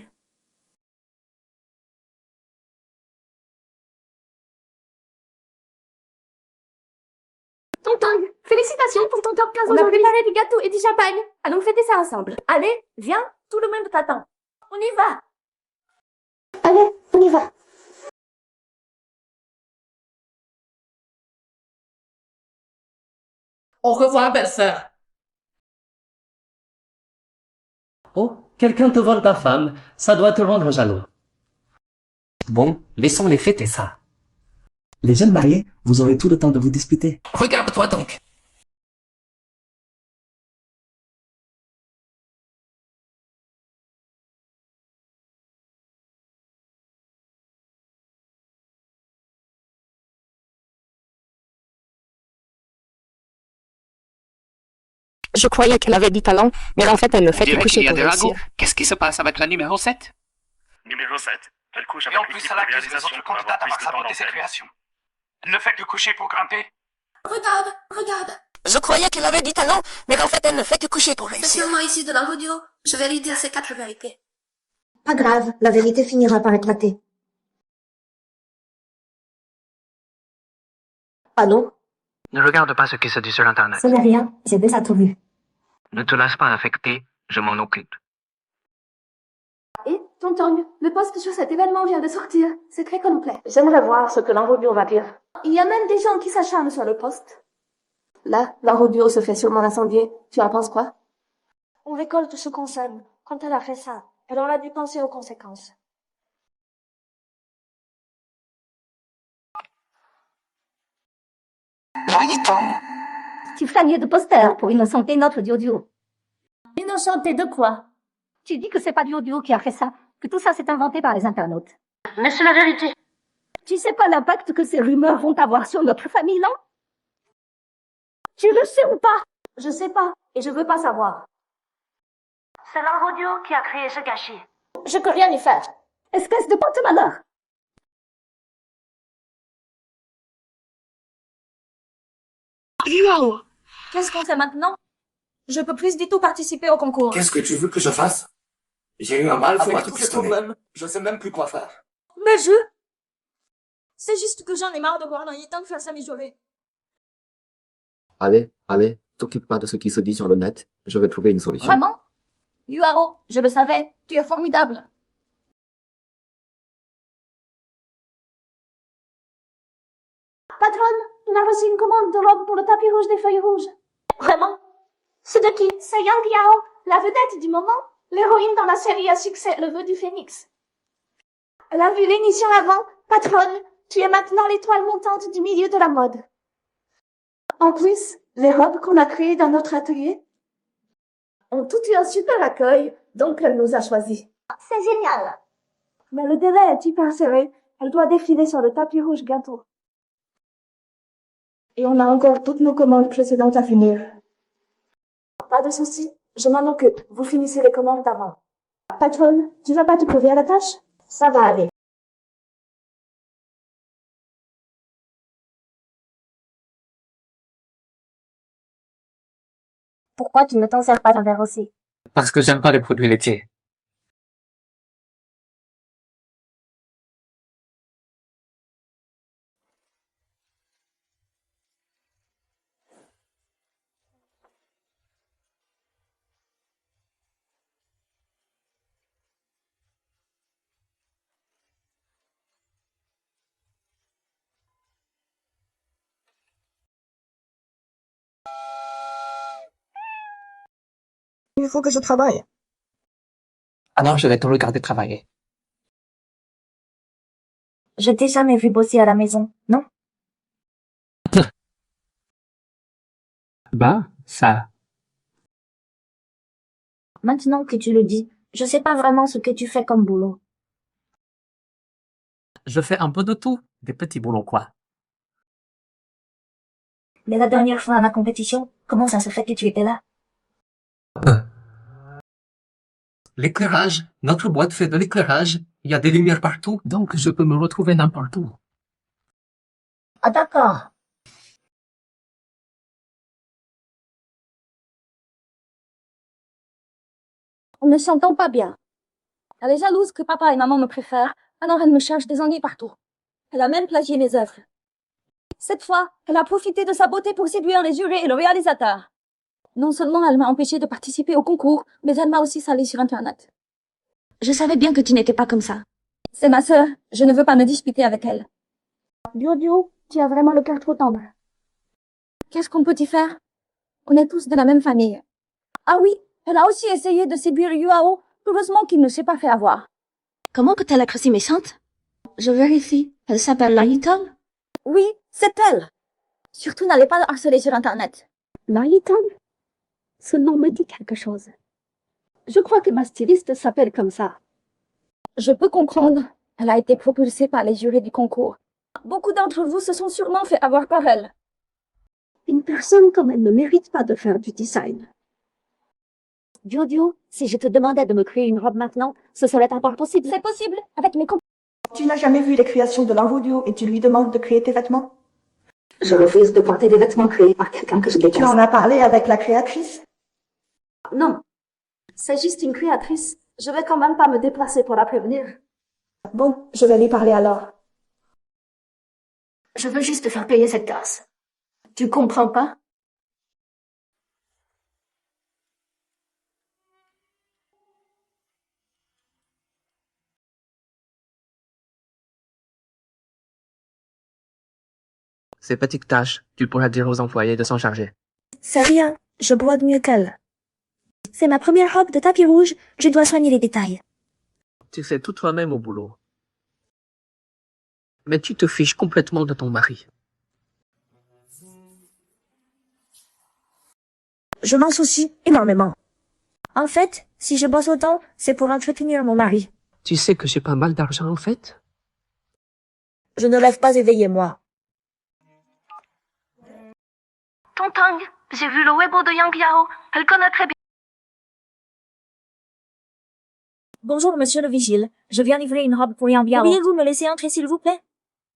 Tonton, félicitations pour ton top 15 aujourd'hui. On a préparé du gâteau et du champagne. Allons fêter ça ensemble. Allez, viens, tout le monde t'attend. On y va. Allez, on y va. Au revoir, belle-sœur. Oh, quelqu'un te vole ta femme. Ça doit te rendre jaloux. Bon, laissons-les fêter ça. Les jeunes mariés, vous aurez tout le temps de vous disputer. Regarde-toi donc. Je croyais qu'elle avait du talent, mais en fait, elle ne fait que coucher pour réussir. Qu'est-ce qui se passe avec la numéro 7? Numéro 7. Elle couche Et avec en plus, elle accuse les autres candidats d'avoir saboté ses créations. Elle ne fait que coucher pour grimper. Regarde, regarde. Je croyais qu'elle avait du talent, mais en fait, elle ne fait que coucher pour C'est réussir. sûrement ici de la radio. Je vais lui dire ces 4 vérités. Pas grave, la vérité finira par éclater. Allô? Ne regarde pas ce qui se dit sur Internet. Ce n'est rien, j'ai déjà tout vu. Ne te laisse pas affecter, je m'en occupe. Et, tonton, le post sur cet événement vient de sortir. C'est très complet. J'aimerais voir ce que l'enrobio va dire. Il y a même des gens qui s'acharnent sur le post. Là, l'enrobio se fait sûrement incendier. Tu en penses quoi? On récolte ce qu'on sème. Quand elle a fait ça, elle en a dû penser aux conséquences. Tu feras mieux de poster pour innocenter notre Diodio. Innocenter de quoi? Tu dis que c'est pas Diodio qui a fait ça, que tout ça s'est inventé par les internautes. Mais c'est la vérité. Tu sais pas l'impact que ces rumeurs vont avoir sur notre famille, non? Tu le sais ou pas? Je sais pas, et je veux pas savoir. C'est l'enrodio qui a créé ce gâchis. Je peux rien y faire. Espèce de porte-malheur. Wow. Qu'est-ce qu'on fait maintenant? Je peux plus du tout participer au concours. Qu'est-ce que tu veux que je fasse? J'ai eu un mal fou à Avec tout tous ces pistonner. problèmes, je sais même plus quoi faire. Mais c'est juste que j'en ai marre de voir Nathan faire ça m'isoler. Allez, T'occupe pas de ce qui se dit sur le net. Je vais trouver une solution. Vraiment? Yuao, je le savais. Tu es formidable. Patronne, on a reçu une commande de robe pour le tapis rouge des feuilles rouges. Vraiment? C'est de qui? C'est Yang Yao, la vedette du moment, l'héroïne dans la série à succès Le Vœu du Phénix. Elle a vu l'émission avant. Patronne, tu es maintenant l'étoile montante du milieu de la mode. En plus, les robes qu'on a créées dans notre atelier ont toutes eu un super accueil, donc elle nous a choisis. C'est génial. Mais le délai est hyper serré. Elle doit défiler sur le tapis rouge bientôt. Et on a encore toutes nos commandes précédentes à finir. Pas de souci, je m'en occupe. Vous finissez les commandes d'avant. Patronne, tu vas pas te trouver à la tâche? Ça va aller. Pourquoi tu ne t'en sers pas d'un verre aussi? Parce que j'aime pas les produits laitiers. Il faut que je travaille. Alors je vais te regarder travailler. Je t'ai jamais vu bosser à la maison, non? Bah, ça. Maintenant que tu le dis, je sais pas vraiment ce que tu fais comme boulot. Je fais un peu de tout. Des petits boulots, quoi. Mais la dernière fois à ma compétition, comment ça se fait que tu étais là? L'éclairage. Notre boîte fait de l'éclairage. Il y a des lumières partout, donc je peux me retrouver n'importe où. Ah d'accord. On ne s'entend pas bien. Elle est jalouse que papa et maman me préfèrent, alors elle me cherche des ennuis partout. Elle a même plagié mes œuvres. Cette fois, elle a profité de sa beauté pour séduire les jurés et le réalisateur. Non seulement elle m'a empêché de participer au concours, mais elle m'a aussi salé sur Internet. Je savais bien que tu n'étais pas comme ça. C'est ma sœur, je ne veux pas me disputer avec elle. Dio, tu as vraiment le cœur trop tendre. Qu'est-ce qu'on peut y faire? On est tous de la même famille. Ah oui, elle a aussi essayé de séduire Yuao. Heureusement qu'il ne s'est pas fait avoir. Comment peut-elle être si méchante? Je vérifie. Elle s'appelle Laïton? Oui, c'est elle. Surtout n'allez pas la harceler sur Internet. Laïton? Ce nom me dit quelque chose. Je crois que ma styliste s'appelle comme ça. Je peux comprendre. Elle a été propulsée par les jurés du concours. Beaucoup d'entre vous se sont sûrement fait avoir par elle. Une personne comme elle ne mérite pas de faire du design. Dio, si je te demandais de me créer une robe maintenant, ce serait encore possible. C'est possible, avec mes Tu n'as jamais vu les créations de l'Envodio et tu lui demandes de créer tes vêtements? Je refuse de porter des vêtements créés par quelqu'un que je déteste. Tu en as parlé avec la créatrice? Non. C'est juste une créatrice. Je vais quand même pas me déplacer pour la prévenir. Bon, je vais lui parler alors. Je veux juste te faire payer cette tasse. Tu comprends pas? Ces petites tâches, tu pourras dire aux employés de s'en charger. C'est rien. Je brode mieux qu'elle. C'est ma première robe de tapis rouge. Je dois soigner les détails. Tu fais tout toi-même au boulot. Mais tu te fiches complètement de ton mari. Je m'en soucie énormément. En fait, si je bosse autant, c'est pour entretenir mon mari. Tu sais que j'ai pas mal d'argent en fait? Je ne rêve pas éveillé, moi. Tontang, j'ai vu le Weibo de Yang Yao. Elle connaît très bien. Bonjour, monsieur le vigile. Je viens livrer une robe pour Yang Biao. Pourriez-vous me laisser entrer, s'il vous plaît?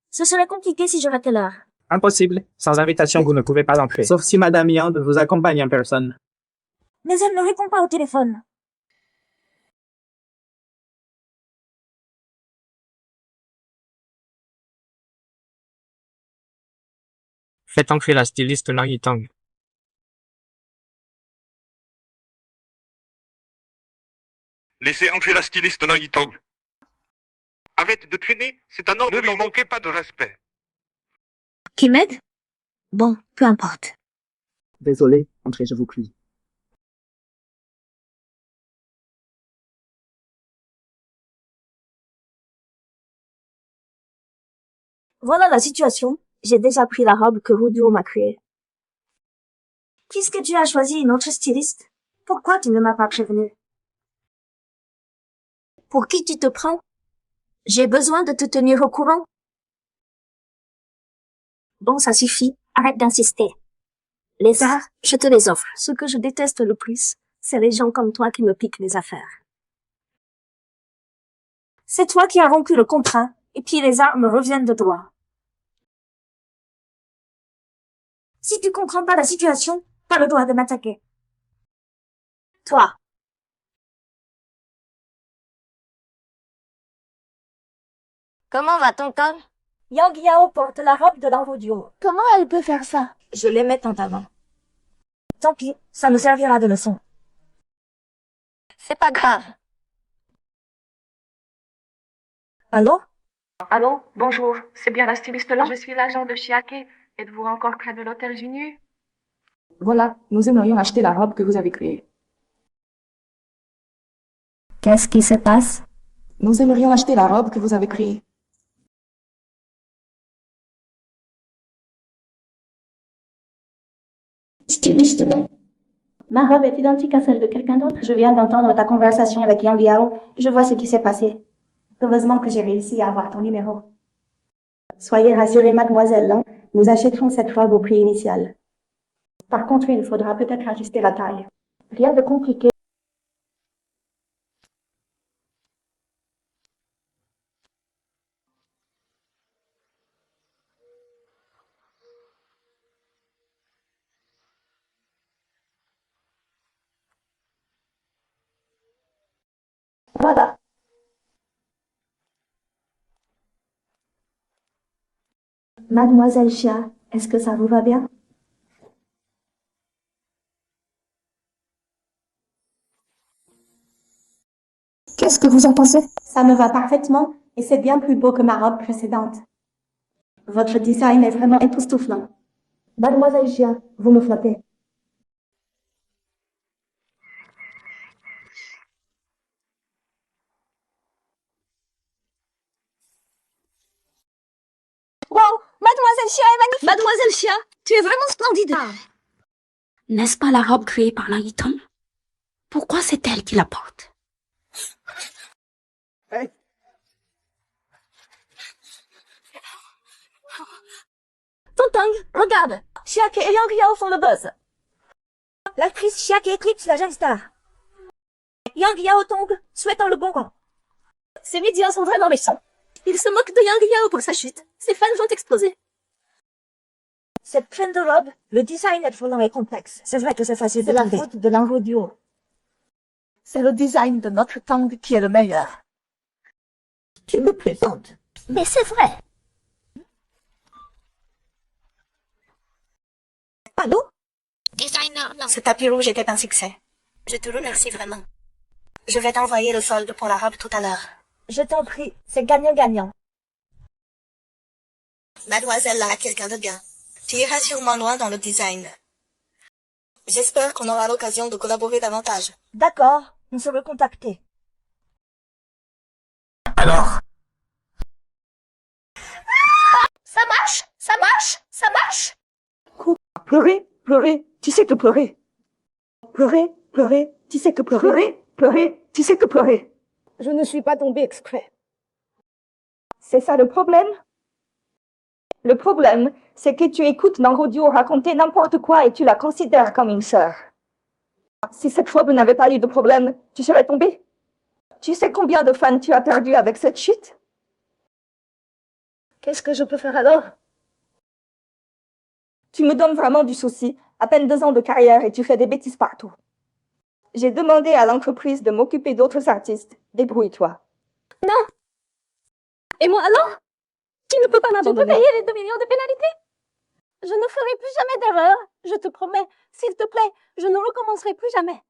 Ce serait compliqué si je ratais l'heure. Impossible. Sans invitation, vous ne pouvez pas entrer. Sauf si Madame Yang vous accompagne en personne. Mais elle ne répond pas au téléphone. Faites entrer la styliste Laïtang. Laissez entrer la styliste Nang Yitong. Arrête de traîner, c'est un ordre, ne lui manquez pas de respect. Qui m'aide? Bon, peu importe. Désolé, entrez, je vous prie. Voilà la situation. J'ai déjà pris la robe que Rudio m'a créée. Puisque tu as choisi une autre styliste, pourquoi tu ne m'as pas prévenu? Pour qui tu te prends? J'ai besoin de te tenir au courant. Bon, ça suffit. Arrête d'insister. Les arts, je te les offre. Ce que je déteste le plus, c'est les gens comme toi qui me piquent les affaires. C'est toi qui as rompu le contrat, et puis les arts me reviennent de droit. Si tu comprends pas la situation, pas le droit de m'attaquer. Toi. Comment va ton Tom? Yang Yao porte la robe de l'envodio. Comment elle peut faire ça? Je les mets en avant. Tant pis, ça me servira de leçon. C'est pas grave. Allô? Allô, bonjour, c'est bien la styliste là? Je suis l'agent de Chiake. Êtes-vous encore près de l'hôtel Junu? Voilà, nous aimerions acheter la robe que vous avez créée. Qu'est-ce qui se passe? Nous aimerions acheter la robe que vous avez créée. Styliste. Ma robe est identique à celle de quelqu'un d'autre. Je viens d'entendre ta conversation avec Yang Yao. Je vois ce qui s'est passé. Heureusement que j'ai réussi à avoir ton numéro. Soyez rassurée, mademoiselle Lang, nous achèterons cette robe au prix initial. Par contre, il faudra peut-être ajuster la taille. Rien de compliqué. Voilà. Mademoiselle Chia, est-ce que ça vous va bien? Qu'est-ce que vous en pensez? Ça me va parfaitement et c'est bien plus beau que ma robe précédente. Votre design est vraiment époustouflant. Mademoiselle Chia, vous me flattez. Wow, Mademoiselle Chia est magnifique. Mademoiselle Chia, tu es vraiment splendide. N'est-ce pas la robe créée par la Yitong? Pourquoi c'est elle qui la porte? Hey. Tontang, regarde. Chiake et Yang Yao font le buzz. L'actrice Chiake éclipse la jeune star. Yang Yao Tong souhaitant le bon rang. Ces médias sont vraiment méchants. Ils se moquent de Yang Yao pour sa chute. Ses fans vont exploser. Cette traîne de robe, le design est trop long et complexe. C'est vrai que c'est facile de la faute de l'enrodio. C'est le design de notre Tang qui est le meilleur. Tu me plaisantes. Mais c'est vrai. Allô? Designer, non. Ce tapis rouge était un succès. Je te remercie vraiment. Je vais t'envoyer le solde pour la robe tout à l'heure. Je t'en prie, c'est gagnant-gagnant. Mademoiselle là, quelqu'un de bien. Tu iras sûrement loin dans le design. J'espère qu'on aura l'occasion de collaborer davantage. D'accord, on se recontacter. Alors? Ça marche, ça marche, ça marche. Pleurer, pleurer, tu sais que pleurer. Pleurer, pleurer, tu sais que pleurer. Pleurer, pleurer, tu sais que pleurer. Je ne suis pas tombée exprès. C'est ça le problème? Le problème, c'est que tu écoutes Nanrodio raconter n'importe quoi et tu la considères comme une sœur. Si cette robe n'avait pas eu de problème, tu serais tombée? Tu sais combien de fans tu as perdu avec cette chute? Qu'est-ce que je peux faire alors? Tu me donnes vraiment du souci. À peine 2 ans de carrière et tu fais des bêtises partout. J'ai demandé à l'entreprise de m'occuper d'autres artistes. Débrouille-toi. Non. Et moi alors? Tu ne peux pas m'abandonner. Tu peux payer les 2 millions de pénalités? Je ne ferai plus jamais d'erreur. Je te promets. S'il te plaît, je ne recommencerai plus jamais.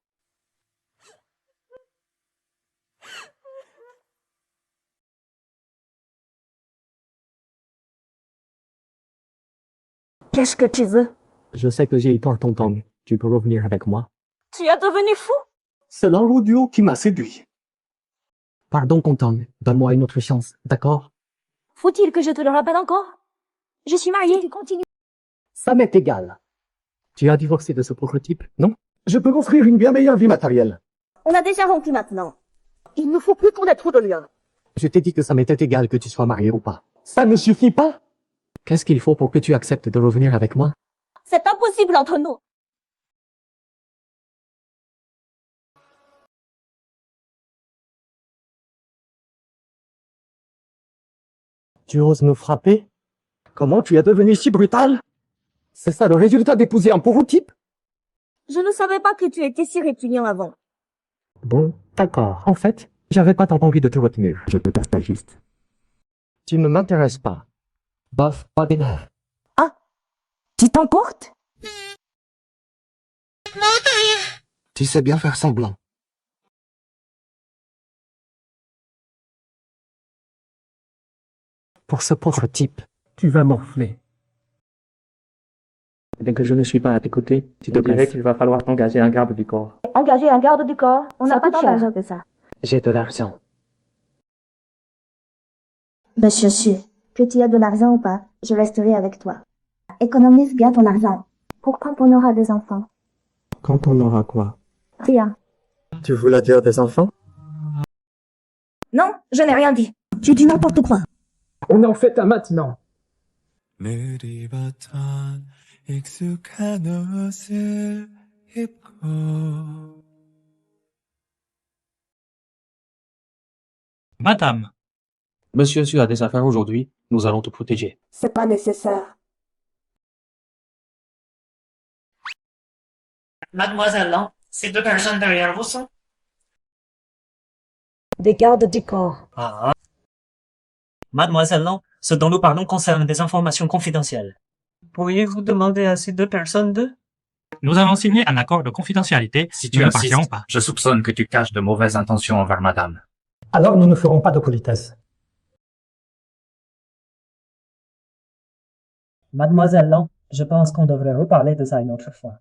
Qu'est-ce que tu veux? Je sais que j'ai eu tort, tonton. Tu peux revenir avec moi. Tu es devenu fou? C'est l'audio qui m'a séduit. Pardon, tonton. Donne-moi une autre chance, d'accord? Faut-il que je te le rappelle encore? Je suis mariée. Tu continues. Ça m'est égal. Tu as divorcé de ce pauvre type, non? Je peux m'offrir une bien meilleure vie matérielle. On a déjà rompu maintenant. Il ne faut plus qu'on ait trop de liens. Je t'ai dit que ça m'était égal que tu sois marié ou pas. Ça ne suffit pas? Qu'est-ce qu'il faut pour que tu acceptes de revenir avec moi? C'est impossible entre nous. Tu oses me frapper? Comment tu es devenu si brutal? C'est ça le résultat d'épouser un pauvre type? Je ne savais pas que tu étais si répugnant avant. Bon, d'accord. En fait, j'avais pas tant envie de te retenir. Je te tape juste. Tu ne m'intéresses pas. Bof, pas des nerfs. Ah, tu t'emportes? Tu sais bien faire semblant. Pour ce pauvre type, tu vas morfler. Dès que je ne suis pas à tes côtés, tu te dirais qu'il va falloir engager un garde du corps. Engager un garde du corps? On n'a pas tant d'argent que ça. J'ai de l'argent. Monsieur Su, que tu aies de l'argent ou pas, je resterai avec toi. Économise bien ton argent. Pour quand on aura des enfants. Quand on aura quoi? Rien. Tu voulais dire des enfants? Non, je n'ai rien dit. Tu dis n'importe quoi. On en fait un maintenant. Madame. Monsieur Su a des affaires aujourd'hui, nous allons te protéger. C'est pas nécessaire. Mademoiselle Lang, ces deux personnes derrière vous sont? Des gardes du corps. Ah. Mademoiselle Lang, ce dont nous parlons concerne des informations confidentielles. Pourriez-vous demander à ces deux personnes de... Nous avons signé un accord de confidentialité. Si tu insistes, je soupçonne que tu caches de mauvaises intentions envers madame. Alors nous ne ferons pas de politesse. Mademoiselle Lang, je pense qu'on devrait reparler de ça une autre fois.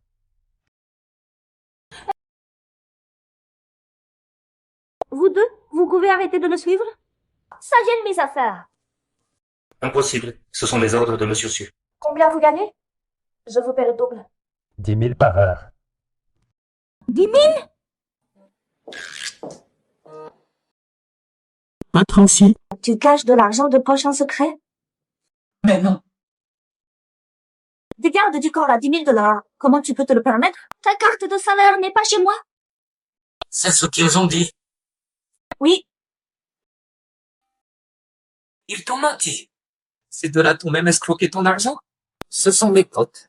Vous deux, vous pouvez arrêter de me suivre? Ça gêne mes affaires. Impossible. Ce sont les ordres de Monsieur Su. Combien vous gagnez? Je vous paie le double. 10 000 par heure. 10 000? Pas 36. Tu caches de l'argent de poche en secret? Mais non. Des gardes du corps à 10 000 $. Comment tu peux te le permettre? Ta carte de salaire n'est pas chez moi? C'est ce qu'ils ont dit. Oui. Ils t'ont menti. Ces deux-là t'ont même escroqué ton argent? Ce sont mes potes.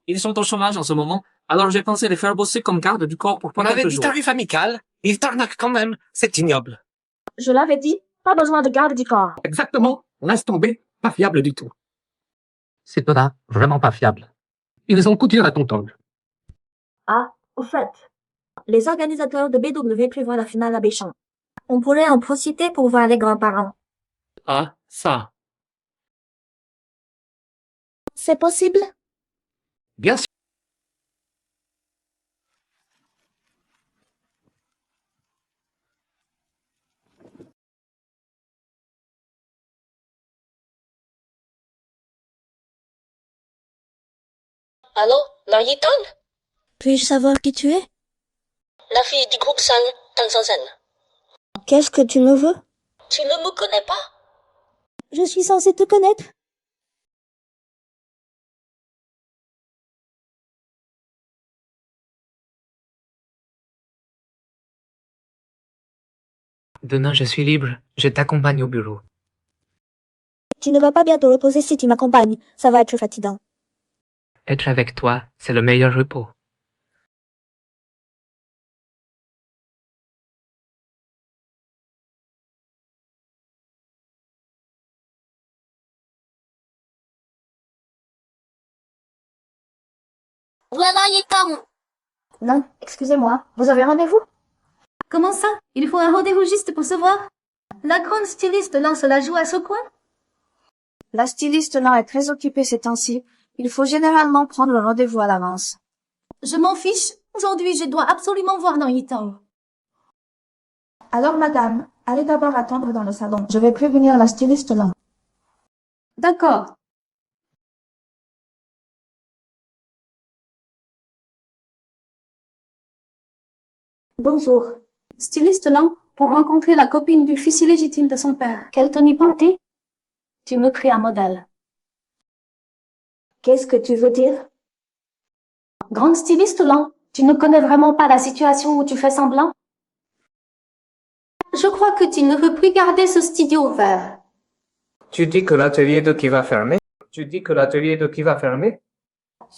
Ils sont au chômage en ce moment, alors j'ai pensé les faire bosser comme garde du corps pour quelques jours. On avait dit tarif amical. Ils t'arnaquent quand même. C'est ignoble. Je l'avais dit, pas besoin de garde du corps. Exactement. Laisse tomber. Pas fiable du tout. Ces deux-là, vraiment pas fiables. Ils ont coûté à ton tongue. Ah, au fait, les organisateurs de BW prévoient la finale à Béchamp. On pourrait en profiter pour voir les grands-parents. Ah, ça. C'est possible? Bien sûr. Allô, Layiton? Puis-je savoir qui tu es? La fille du groupe San, Tanzanzen. Qu'est-ce que tu me veux? Tu ne me connais pas? Je suis censée te connaître. Demain, je suis libre. Je t'accompagne au bureau. Tu ne vas pas bien te reposer si tu m'accompagnes. Ça va être fatigant. Être avec toi, c'est le meilleur repos. Voilà, Yiton. Non, excusez-moi. Vous avez rendez-vous? Comment ça? Il faut un rendez-vous juste pour se voir? La grande styliste lance la joue à ce coin? La styliste là est très occupée ces temps-ci. Il faut généralement prendre le rendez-vous à l'avance. Je m'en fiche. Aujourd'hui, je dois absolument voir Nan Yitong. Alors madame, allez d'abord attendre dans le salon. Je vais prévenir la styliste là. D'accord. Bonjour. Styliste Lang, pour rencontrer la copine du fils illégitime de son père. Quelle tenue porter? Tu me pries un modèle. Qu'est-ce que tu veux dire? Grande styliste Lang, tu ne connais vraiment pas la situation où tu fais semblant? Je crois que tu ne veux plus garder ce studio ouvert. Tu dis que l'atelier de qui va fermer?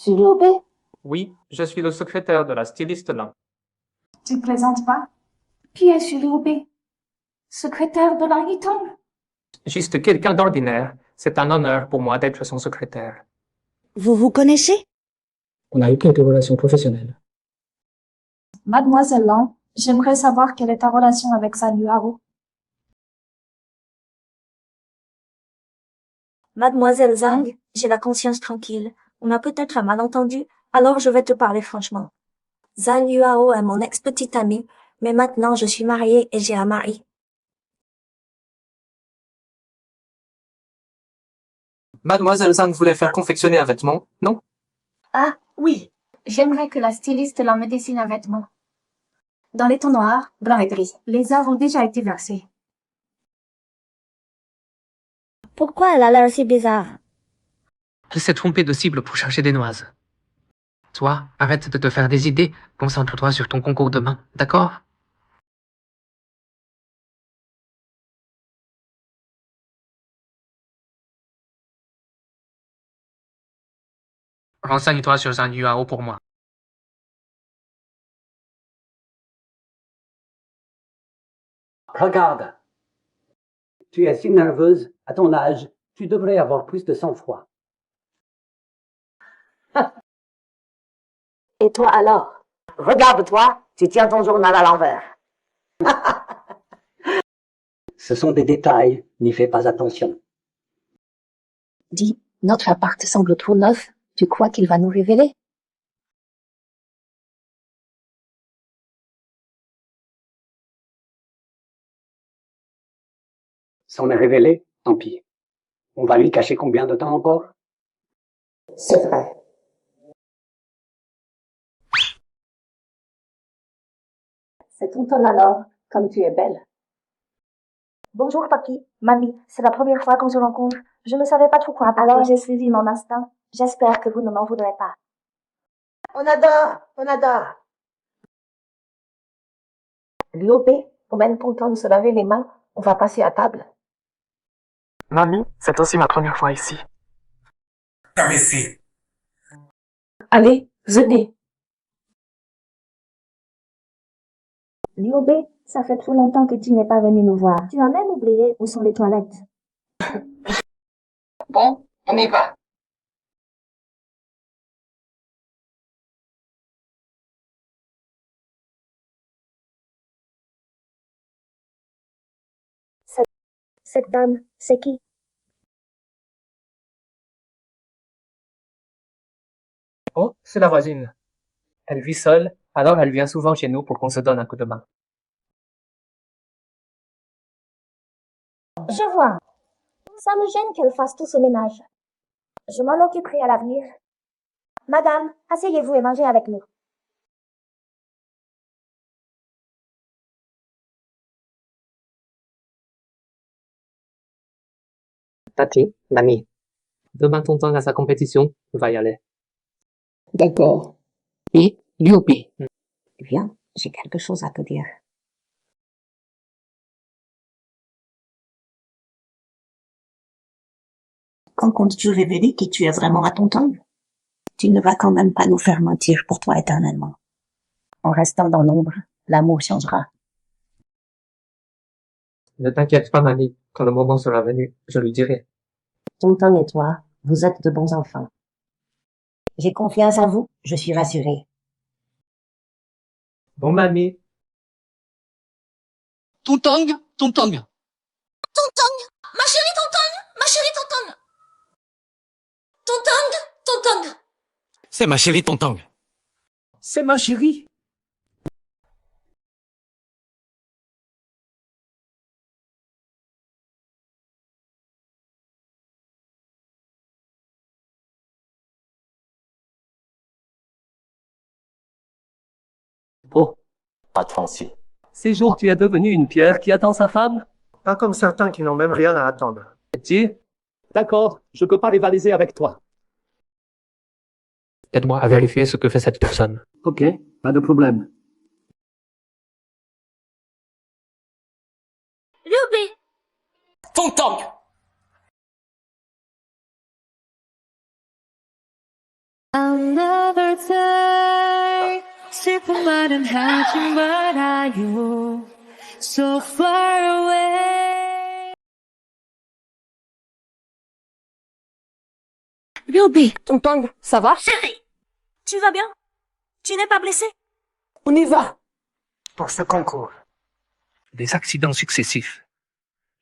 Liu Bei? Oui, je suis le secrétaire de la styliste Lang. Tu plaisantes pas? Qui est Liu Bei? Secrétaire de Nan Yitong? Juste quelqu'un d'ordinaire. C'est un honneur pour moi d'être son secrétaire. Vous vous connaissez? On a eu quelques relations professionnelles. Mademoiselle Lang, j'aimerais savoir quelle est ta relation avec Zhang Yuhao. Mademoiselle Zhang, j'ai la conscience tranquille. On a peut-être un malentendu, alors je vais te parler franchement. Zhang Yuhao est mon ex-petite amie, mais maintenant je suis mariée et j'ai un mari. Mademoiselle Zhang voulait faire confectionner un vêtement, non? Ah, oui. J'aimerais que la styliste Lang me dessine un vêtement. Dans les tons noirs, blanc et gris. Les heures ont déjà été versées. Pourquoi elle a l'air si bizarre? Elle s'est trompée de cible pour chercher des noises. Toi, arrête de te faire des idées, concentre-toi sur ton concours demain, d'accord? Renseigne-toi sur Zhang Yuhao pour moi. Regarde. Tu es si nerveuse, à ton âge, tu devrais avoir plus de sang-froid. Et toi alors? Regarde-toi, tu tiens ton journal à l'envers. Ce sont des détails, n'y fais pas attention. Dis, notre appart semble trop neuf. Tu crois qu'il va nous révéler? S'en est révélé, tant pis. On va lui cacher combien de temps encore? C'est vrai. C'est ton ton alors, comme tu es belle. Bonjour papi, mamie, c'est la première fois qu'on se rencontre. Je ne savais pas trop quoi apporter. Alors j'ai suivi mon instinct. J'espère que vous ne m'en voudrez pas. On adore. Liu Bei, on mène ton temps de se laver les mains. On va passer à table. Mamie, c'est aussi ma première fois ici. Comme ici. Allez, venez. Liu Bei, ça fait trop longtemps que tu n'es pas venu nous voir. Tu as même oublié où sont les toilettes. Bon, on y va. Cette dame, c'est qui? Oh, c'est la voisine. Elle vit seule, alors elle vient souvent chez nous pour qu'on se donne un coup de main. Je vois. Ça me gêne qu'elle fasse tout ce ménage. Je m'en occuperai à l'avenir. Madame, asseyez-vous et mangez avec nous. Tati, mamie. Demain ton à sa compétition, va y aller. D'accord. Et Liu Bei. Viens, j'ai quelque chose à te dire. Quand comptes-tu révéler qui tu es vraiment à ton temps? Tu ne vas quand même pas nous faire mentir pour toi éternellement. En restant dans l'ombre, l'amour changera. Ne t'inquiète pas, mamie. Quand le moment sera venu, je lui dirai. Tonton et toi, vous êtes de bons enfants. J'ai confiance en vous, je suis rassurée. Bon, mamie. Tontong, Tontong. Tonton, ma chérie Tonton, ma chérie Tonton. C'est ma chérie Tontang. C'est ma chérie. Oh, pas de Francis. Ces jours, tu es devenu une pierre qui attend sa femme? Pas comme certains qui n'ont même rien à attendre. Tu? D'accord, je peux pas rivaliser avec toi. Aide-moi à vérifier ce que fait cette personne. Ok, pas de problème. Ruby! Tontang! I'll never take Superman and hatching, but are you so far away? Ruby, Tontang, ça va? Chérie! Tu vas bien? Tu n'es pas blessé? On y va. Pour ce concours, des accidents successifs,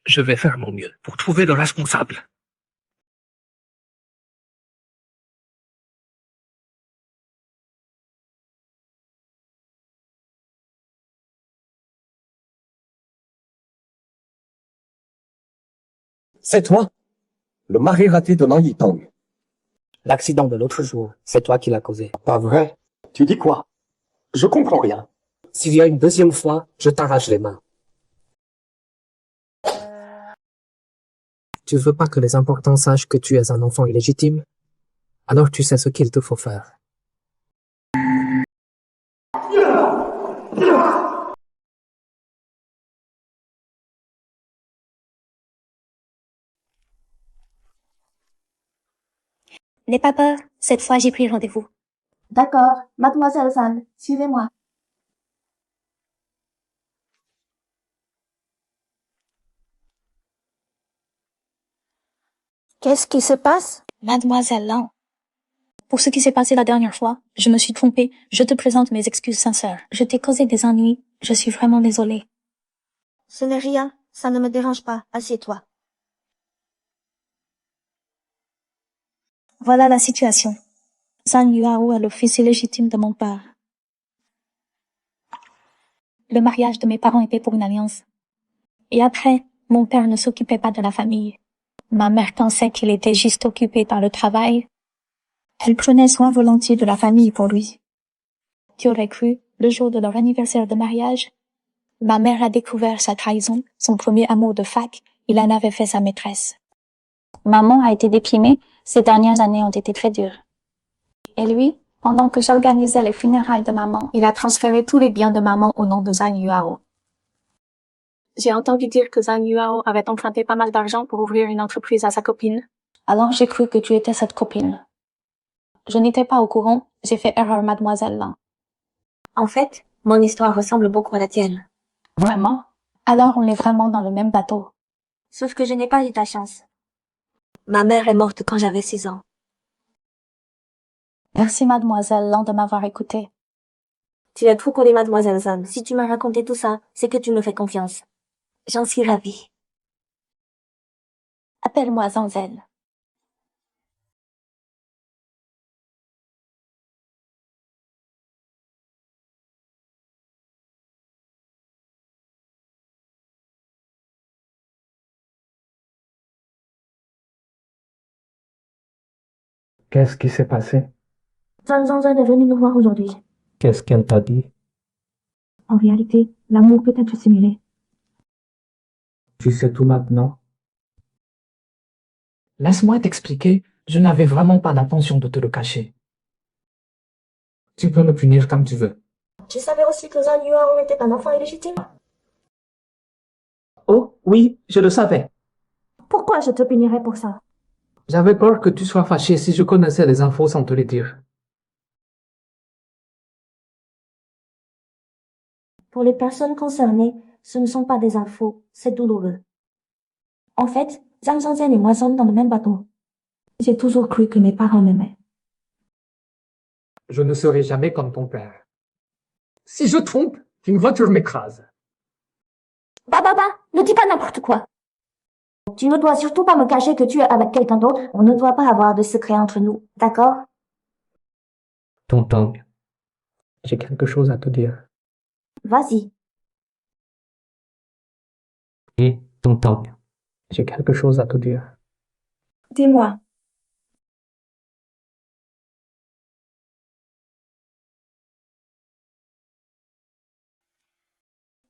je vais faire mon mieux pour trouver le responsable. C'est toi? Le mari raté de Lang Yitong. L'accident de l'autre jour, c'est toi qui l'as causé. Pas vrai? Tu dis quoi? Je comprends rien. S'il y a une deuxième fois, je t'arrache les mains. Tu veux pas que les importants sachent que tu es un enfant illégitime? Alors tu sais ce qu'il te faut faire. N'aie pas peur, cette fois j'ai pris rendez-vous. D'accord, mademoiselle Zan, suivez-moi. Qu'est-ce qui se passe? Mademoiselle Lang. Pour ce qui s'est passé la dernière fois, je me suis trompée. Je te présente mes excuses sincères. Je t'ai causé des ennuis. Je suis vraiment désolée. Ce n'est rien, ça ne me dérange pas, assieds-toi. Voilà la situation. Zhang Yuao est le fils illégitime de mon père. Le mariage de mes parents était pour une alliance. Et après, mon père ne s'occupait pas de la famille. Ma mère pensait qu'il était juste occupé par le travail. Elle prenait soin volontiers de la famille pour lui. Tu aurais cru, le jour de leur anniversaire de mariage, ma mère a découvert sa trahison, son premier amour de fac, il en avait fait sa maîtresse. Maman a été déprimée, ces dernières années ont été très dures. Et lui, pendant que j'organisais les funérailles de maman, il a transféré tous les biens de maman au nom de Zhang Yuao. J'ai entendu dire que Zhang Yuao avait emprunté pas mal d'argent pour ouvrir une entreprise à sa copine. Alors j'ai cru que tu étais cette copine. Je n'étais pas au courant, j'ai fait erreur, mademoiselle Lang. En fait, mon histoire ressemble beaucoup à la tienne. Vraiment? Alors on est vraiment dans le même bateau. Sauf que je n'ai pas eu ta chance. Ma mère est morte quand j'avais 6 ans. Merci, mademoiselle Lang, de m'avoir écoutée. Tu es trop collée, mademoiselle Zan. Si tu m'as raconté tout ça, c'est que tu me fais confiance. J'en suis ravie. Appelle-moi Zanzel. Qu'est-ce qui s'est passé? Zanzel est venue me voir aujourd'hui. Qu'est-ce qu'elle t'a dit? En réalité, l'amour peut être simulé. Tu sais tout maintenant? Laisse-moi t'expliquer, je n'avais vraiment pas l'intention de te le cacher. Tu peux me punir comme tu veux. Tu savais aussi que Zhang Yuao était un enfant illégitime? Oh, oui, je le savais. Pourquoi je te punirais pour ça? J'avais peur que tu sois fâché si je connaissais les infos sans te les dire. Pour les personnes concernées, ce ne sont pas des infos, c'est douloureux. En fait, Zhang Zhangzhen et moi sommes dans le même bateau. J'ai toujours cru que mes parents m'aimaient. Je ne serai jamais comme ton père. Si je trompe, une voiture m'écrase. Bah, ne dis pas n'importe quoi. Tu ne dois surtout pas me cacher que tu es avec quelqu'un d'autre. On ne doit pas avoir de secret entre nous, d'accord? Tonton, j'ai quelque chose à te dire. Vas-y. Et tonton, j'ai quelque chose à te dire. Dis-moi.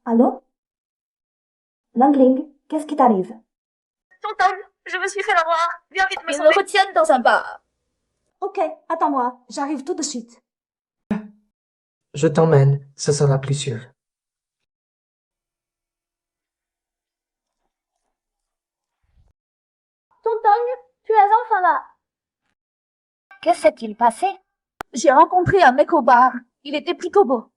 Allô? Langling, qu'est-ce qui t'arrive? Tonton, je me suis fait avoir. Viens vite me sauver. Ils me retiennent dans un bar. Ok, attends-moi, j'arrive tout de suite. Je t'emmène, ce sera plus sûr. Tonton, tu es enfin là. Que s'est-il passé? J'ai rencontré un mec au bar. Il était picobo.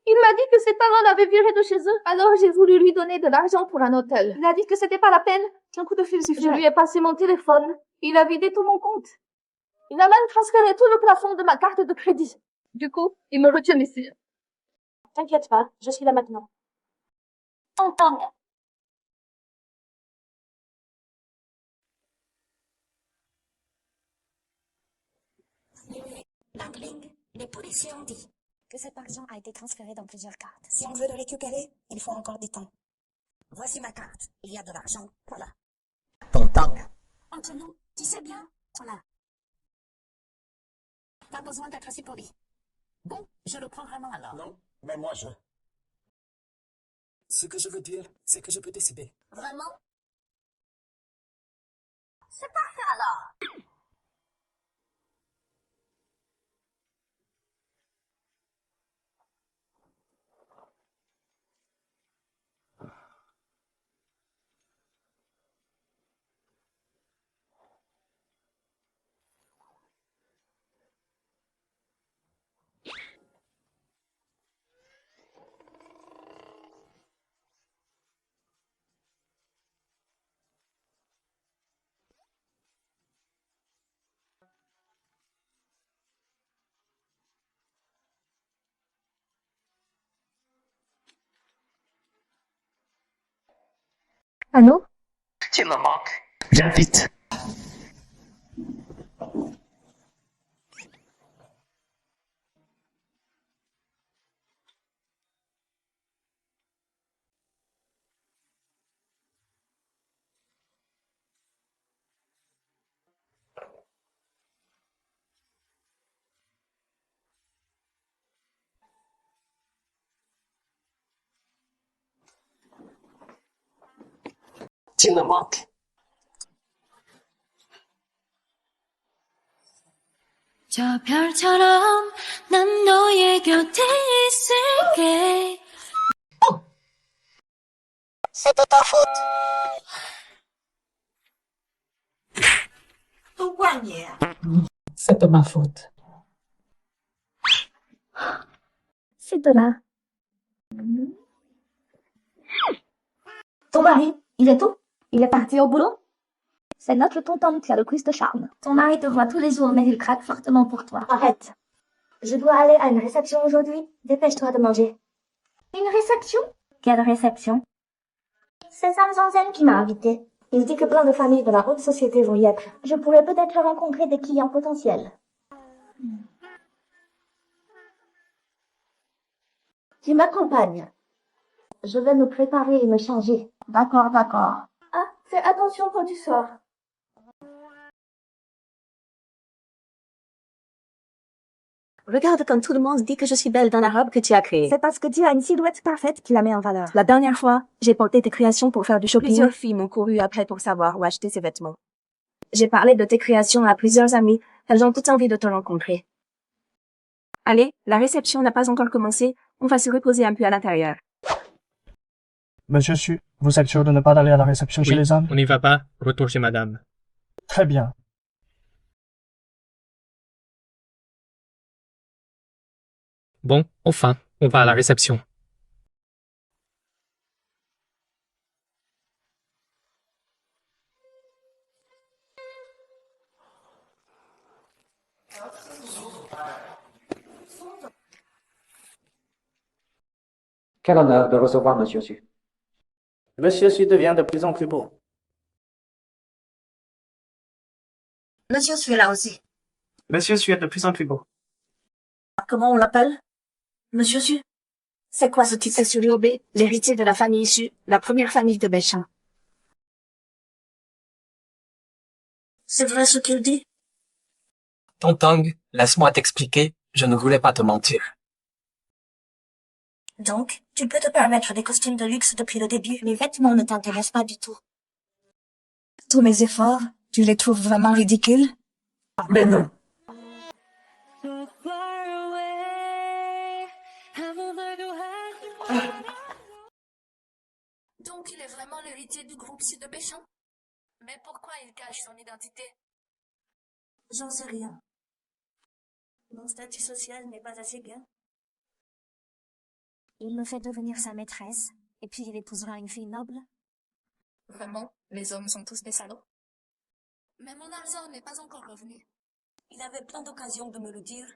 Il m'a dit que ses parents l'avaient viré de chez eux. Alors j'ai voulu lui donner de l'argent pour un hôtel. Il a dit que c'était pas la peine, qu'un coup de fil suffirait. Je lui ai passé mon téléphone. Il a vidé tout mon compte. Il a même transféré tout le plafond de ma carte de crédit. Du coup, il me retient ici. T'inquiète pas, je suis là maintenant. Tonton. Langling, les policiers ont dit que cet argent a été transféré dans plusieurs cartes. Si on veut le récupérer, il faut encore du temps. Voici ma carte. Il y a de l'argent. Voilà. Tonton. Entre nous, tu sais bien. Voilà. Pas besoin d'être si poli. Bon, je le prends vraiment alors. Non, mais moi je... Ce que je veux dire, c'est que je peux décider. Vraiment? C'est parfait alors. Allô? Tu me manques. Viens vite. Tu me manques. 저 별처럼 난 너의 곁에 있을게. C'est de ta faute. C'est de ma faute. C'est de là. Ton mari, il est où? Il est parti au boulot? C'est notre tonton qui a le plus de charme. Ton mari te voit tous les jours, mais il craque fortement pour toi. Arrête. Je dois aller à une réception aujourd'hui. Dépêche-toi de manger. Une réception? Quelle réception? C'est Sam Zanzen qui m'a invité. Il dit que plein de familles de la haute société vont y être. Je pourrais peut-être rencontrer des clients potentiels. Tu m'accompagnes. Je vais me préparer et me changer. D'accord, d'accord. Ah, fais attention quand tu sors. Regarde comme tout le monde dit que je suis belle dans la robe que tu as créée. C'est parce que tu as une silhouette parfaite qui la met en valeur. La dernière fois, j'ai porté tes créations pour faire du shopping. Plusieurs filles m'ont couru après pour savoir où acheter ces vêtements. J'ai parlé de tes créations à plusieurs amies. Elles ont toutes envie de te rencontrer. Allez, la réception n'a pas encore commencé. On va se reposer un peu à l'intérieur. Monsieur Su, vous êtes sûr de ne pas aller à la réception chez les hommes? On n'y va pas. Retour chez madame. Très bien. Bon, enfin, on va à la réception. Quel honneur de recevoir Monsieur Su. Monsieur Su devient de plus en plus beau. Monsieur Su est là aussi. Monsieur Su est de plus en plus beau. Comment on l'appelle? Monsieur Su? C'est quoi ce titre sur l'UOB? L'héritier de la famille Su, la première famille de Béchamp. C'est vrai ce qu'il dit? Tontong, laisse-moi t'expliquer, je ne voulais pas te mentir. Donc, tu peux te permettre des costumes de luxe depuis le début. Mes vêtements ne t'intéressent pas du tout. Tous mes efforts, tu les trouves vraiment ridicules? Mais non. Donc il est vraiment l'héritier du groupe Sud de Béchamp? Mais pourquoi il cache son identité? J'en sais rien. Mon statut social n'est pas assez bien. Il me fait devenir sa maîtresse, et puis il épousera une fille noble. Vraiment, les hommes sont tous des salauds. Mais mon argent n'est pas encore revenu. Il avait plein d'occasions de me le dire.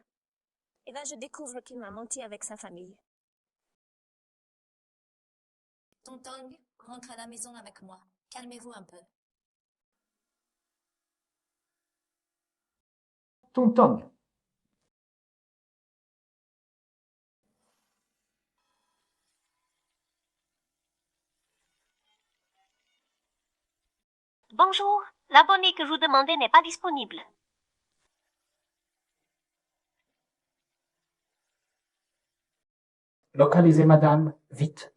Et là, je découvre qu'il m'a menti avec sa famille. Tontong, rentre à la maison avec moi. Calmez-vous un peu. Tontong. Bonjour, l'abonné que vous demandez n'est pas disponible. Localisez madame, vite.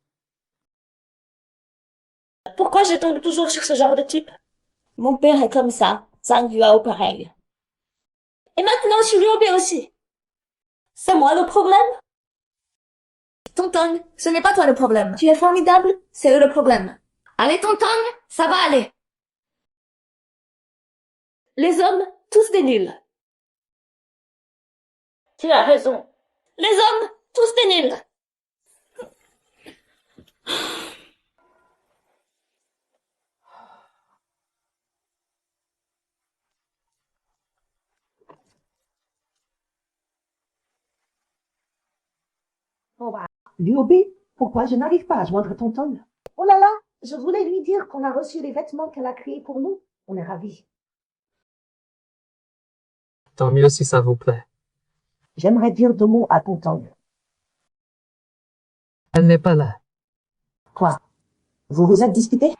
Pourquoi je tombe toujours sur ce genre de type? Mon père est comme ça lui a au pareil. Et maintenant, je suis l'UOB aussi. C'est moi le problème? Tontong, ce n'est pas toi le problème. Tu es formidable, c'est eux le problème. Allez, Tontong, ça va aller. Les hommes, tous des nuls. Tu as raison. Les hommes, tous des nuls. Oh bah, l'UOB, pourquoi je n'arrive pas à joindre Tontong? Oh là là, je voulais lui dire qu'on a reçu les vêtements qu'elle a créés pour nous. On est ravis. Tant mieux si ça vous plaît. J'aimerais dire 2 mots à Tontong. Elle n'est pas là. Quoi? Vous vous êtes disputés?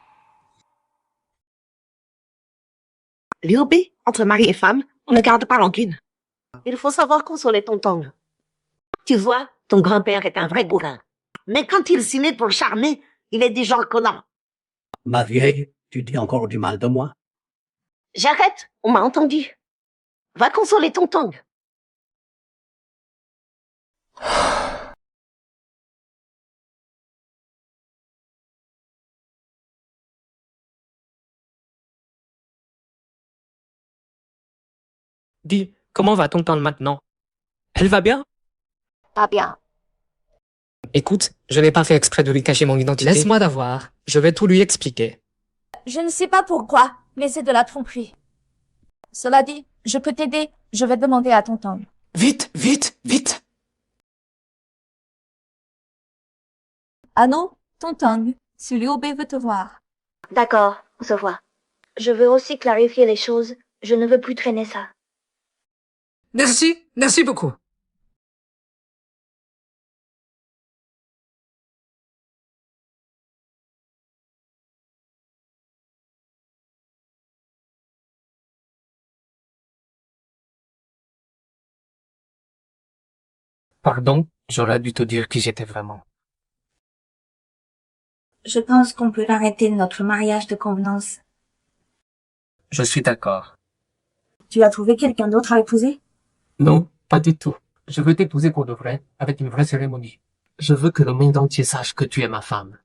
L'UOB, entre mari et femme, on ne garde pas rancune. Il faut savoir consoler Tontong. Tu vois, ton grand-père est un vrai bourrin. Mais quand il s'y met pour charmer, il est du genre collant. Ma vieille, tu dis encore du mal de moi? J'arrête, on m'a entendu. Va consoler Tontong. Dis, comment va ton temps maintenant? Elle va bien? Pas bien. Écoute, je n'ai pas fait exprès de lui cacher mon identité. Laisse-moi d'avoir. Je vais tout lui expliquer. Je ne sais pas pourquoi, mais c'est de la tromperie. Cela dit, je peux t'aider, je vais demander à Tontong. Vite, vite, vite! Ah non, Tontong, si l'UOB veut te voir. D'accord, on se voit. Je veux aussi clarifier les choses. Je ne veux plus traîner ça. Merci, merci beaucoup. Pardon, j'aurais dû te dire qui j'étais vraiment. Je pense qu'on peut arrêter notre mariage de convenance. Je suis d'accord. Tu as trouvé quelqu'un d'autre à épouser? Non, pas du tout. Je veux t'épouser pour de vrai, avec une vraie cérémonie. Je veux que le monde entier sache que tu es ma femme.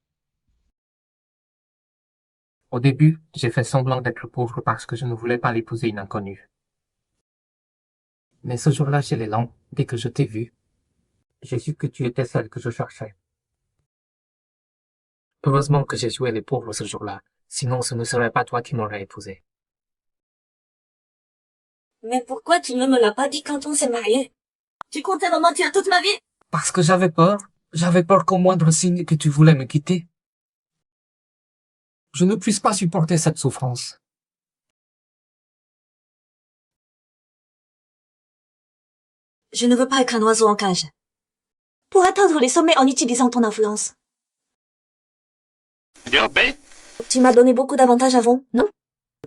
Au début, j'ai fait semblant d'être pauvre parce que je ne voulais pas l'épouser une inconnue. Mais ce jour-là chez les Langs, dès que je t'ai vu, j'ai su que tu étais celle que je cherchais. Heureusement que j'ai joué les pauvres ce jour-là, sinon ce ne serait pas toi qui m'aurais épousé. Mais pourquoi tu ne me l'as pas dit quand on s'est mariés? Tu comptais me mentir toute ma vie? Parce que j'avais peur. J'avais peur qu'au moindre signe que tu voulais me quitter, je ne puisse pas supporter cette souffrance. Je ne veux pas être un oiseau en cage. Pour atteindre les sommets en utilisant ton influence. Liu Bei, Tu m'as donné beaucoup d'avantages avant, non?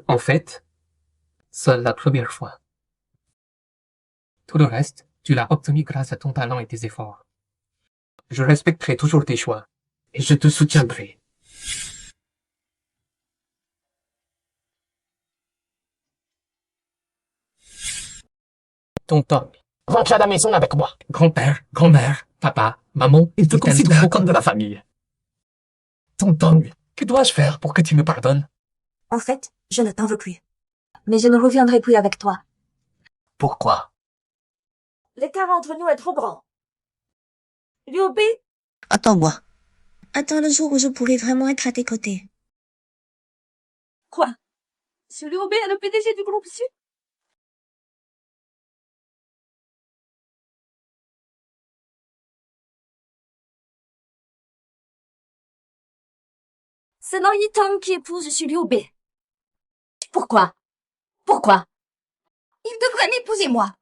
En fait, seule la première fois. Tout le reste, tu l'as obtenu grâce à ton talent et tes efforts. Je respecterai toujours tes choix et je te soutiendrai. Tonton, Rentre à la maison avec moi. grand-père, grand-mère, papa, maman, ils te considèrent comme de la famille. Tonton, que dois-je faire pour que tu me pardonnes? En fait, je ne t'en veux plus. Mais je ne reviendrai plus avec toi. Pourquoi? L'écart entre nous est trop grand. Liu Bei, Attends-moi. Attends le jour où je pourrai vraiment être à tes côtés. quoi? Ce Liu Bei est le PDG du groupe Sud? C'est Nan Yitang qui épouse ce Liu Bei. Pourquoi? Pourquoi? Il devrait m'épouser moi.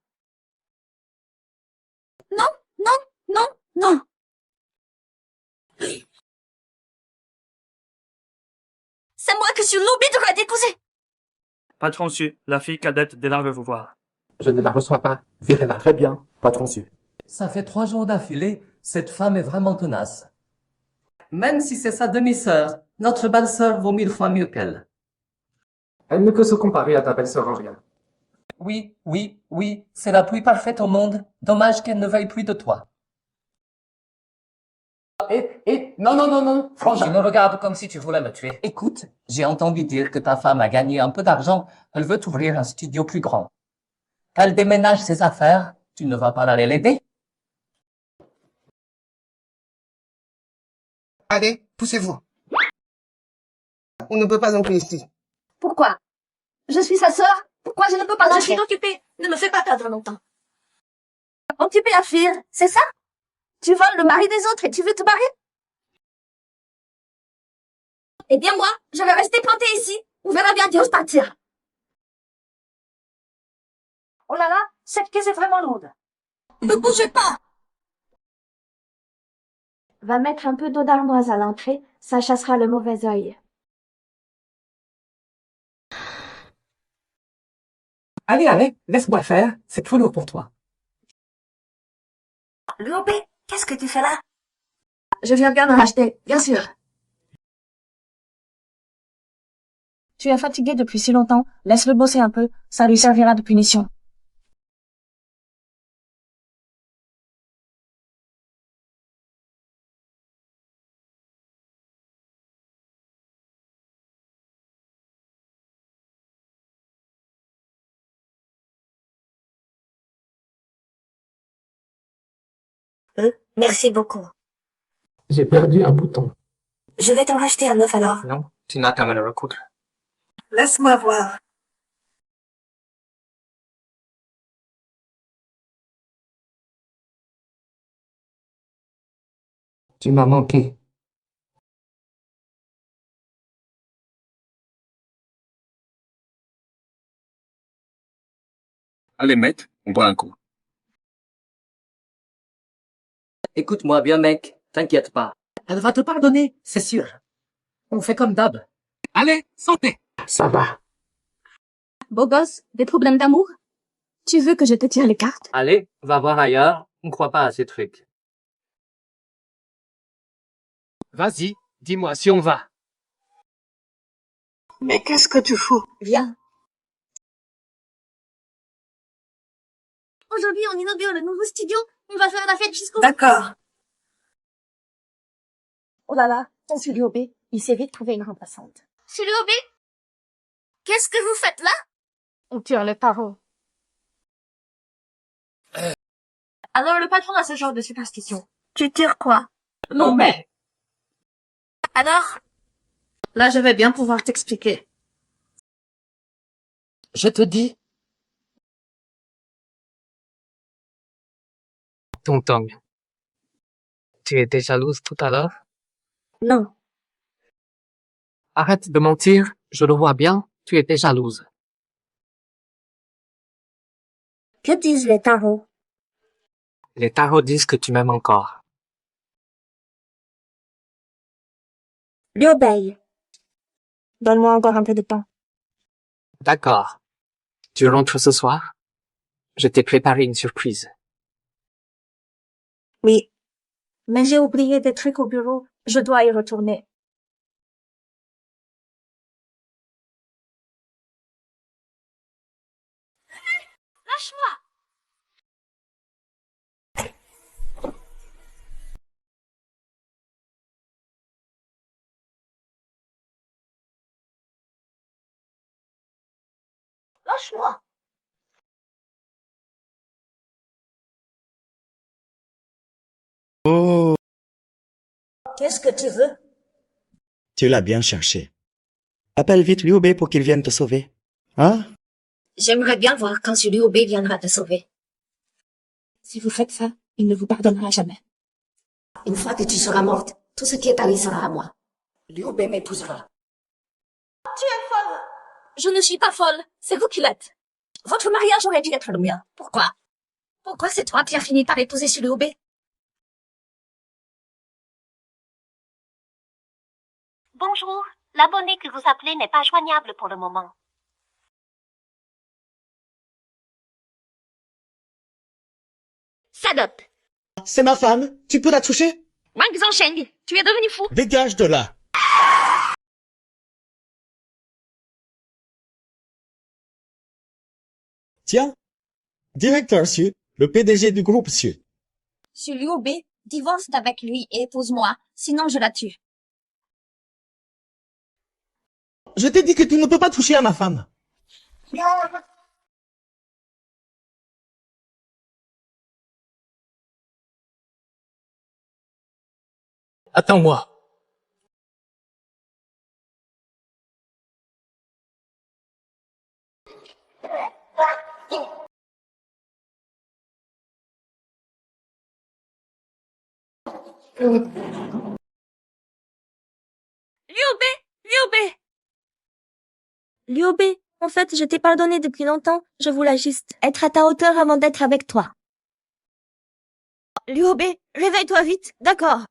Non, non, non, non. C'est moi que ce Liu Bei devrait épouser. Patron Su, la fille cadette d'Ela veut vous voir. Je ne la reçois pas. Virez-la. Très bien, patron Su. Ça fait 3 jours d'affilée, cette femme est vraiment tenace. Même si c'est sa demi-sœur, notre belle-sœur vaut 1000 fois mieux qu'elle. Elle ne peut se comparer à ta belle-sœur en rien. Oui, oui, oui, c'est la plus parfaite au monde. Dommage qu'elle ne veuille plus de toi. Non, Tu Frangin. me regardes comme si tu voulais me tuer. Écoute, j'ai entendu dire que ta femme a gagné un peu d'argent. Elle veut ouvrir un studio plus grand. Elle déménage ses affaires. Tu ne vas pas aller l'aider? Allez, poussez-vous. On ne peut pas entrer ici. Pourquoi? Je suis sa sœur. Pourquoi je ne peux pas entrer? Je suis occupée. Ne me fais pas perdre longtemps. Occupée à fuir, c'est ça? Tu voles le mari des autres et tu veux te barrer? Eh bien moi, je vais rester plantée ici. On verra bien Dieu partir. Oh là là, cette caisse est vraiment lourde. Ne bougez pas. Va mettre un peu d'eau d'armoise à l'entrée, ça chassera le mauvais œil. Allez, laisse-moi faire, c'est trop lourd pour toi. Liu Bei, qu'est-ce que tu fais là? Je viens bien de racheter, bien sûr. Tu es fatigué depuis si longtemps, laisse-le bosser un peu, ça lui servira de punition. Merci beaucoup. J'ai perdu un bouton. Je vais t'en racheter un neuf alors. Non, tu n'as qu'à me le recoudre. Laisse-moi voir. Tu m'as manqué. Allez, maître, on boit un coup. Écoute-moi bien, mec. T'inquiète pas. Elle va te pardonner, c'est sûr. On fait comme d'hab. Allez, santé. Ça va. Beau gosse, des problèmes d'amour? Tu veux que je te tire les cartes? Allez, va voir ailleurs. On ne croit pas à ces trucs. Vas-y, dis-moi si on va. Mais qu'est-ce que tu fous? Viens. Aujourd'hui, on inaugure le nouveau studio. On va faire la fête jusqu'au... D'accord. Oh là là, Ton Liu Bei, il s'est vite trouvé une remplaçante. c'est Liu Bei? Qu'est-ce que vous faites là? On tire le tarot. Alors le patron a ce genre de superstition. Tu tires quoi? Non mais... Alors? Là, je vais bien pouvoir t'expliquer. Je te dis... Tonton, tu étais jalouse tout à l'heure? Non. Arrête de mentir, je le vois bien, tu étais jalouse. Que disent les tarots? Les tarots disent que tu m'aimes encore. Liu Bei. Donne-moi encore un peu de temps. D'accord. Tu rentres ce soir? Je t'ai préparé une surprise. Oui. Mais j'ai oublié des trucs au bureau. Je dois y retourner. Lâche-moi! Lâche-moi! Oh, Qu'est-ce que tu veux? tu l'as bien cherché. Appelle vite Liu Bei pour qu'il vienne te sauver. Hein? J'aimerais bien voir quand Liu Bei viendra te sauver. Si vous faites ça, il ne vous pardonnera jamais. Une fois que tu seras morte, tout ce qui est à lui sera à moi. Liu Bei m'épousera. Tu es folle! Je ne suis pas folle, c'est vous qui l'êtes. Votre mariage aurait dû être le mien. Pourquoi? Pourquoi c'est toi qui as fini par épouser Liu Bei? Bonjour, l'abonné que vous appelez n'est pas joignable pour le moment. Salope! C'est ma femme, tu peux la toucher? Wang Zhongsheng, tu es devenu fou. Dégage de là. Tiens, directeur Sud, le PDG du groupe Sud. Liu Bei, divorce avec lui et épouse-moi, sinon je la tue. Je t'ai dit que tu ne peux pas toucher à ma femme. Attends-moi. Liu Bei, en fait, je t'ai pardonné depuis longtemps. Je voulais juste être à ta hauteur avant d'être avec toi. Liu Bei, réveille-toi vite, d'accord?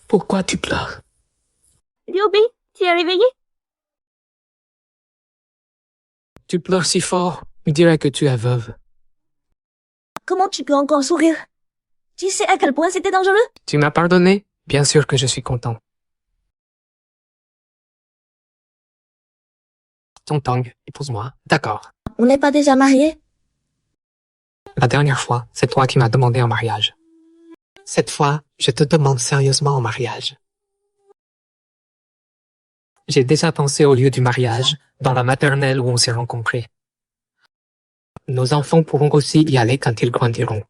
Pourquoi tu pleures? Liu Bei, tu es réveillé? Tu pleures si fort, on dirait que tu es veuve. Comment tu peux encore sourire? Tu sais à quel point c'était dangereux? Tu m'as pardonné? Bien sûr que je suis content. Tong, épouse-moi. D'accord. On n'est pas déjà mariés? La dernière fois, c'est toi qui m'as demandé en mariage. Cette fois, je te demande sérieusement en mariage. J'ai déjà pensé au lieu du mariage, dans la maternelle où on s'est rencontrés. Nos enfants pourront aussi y aller quand ils grandiront.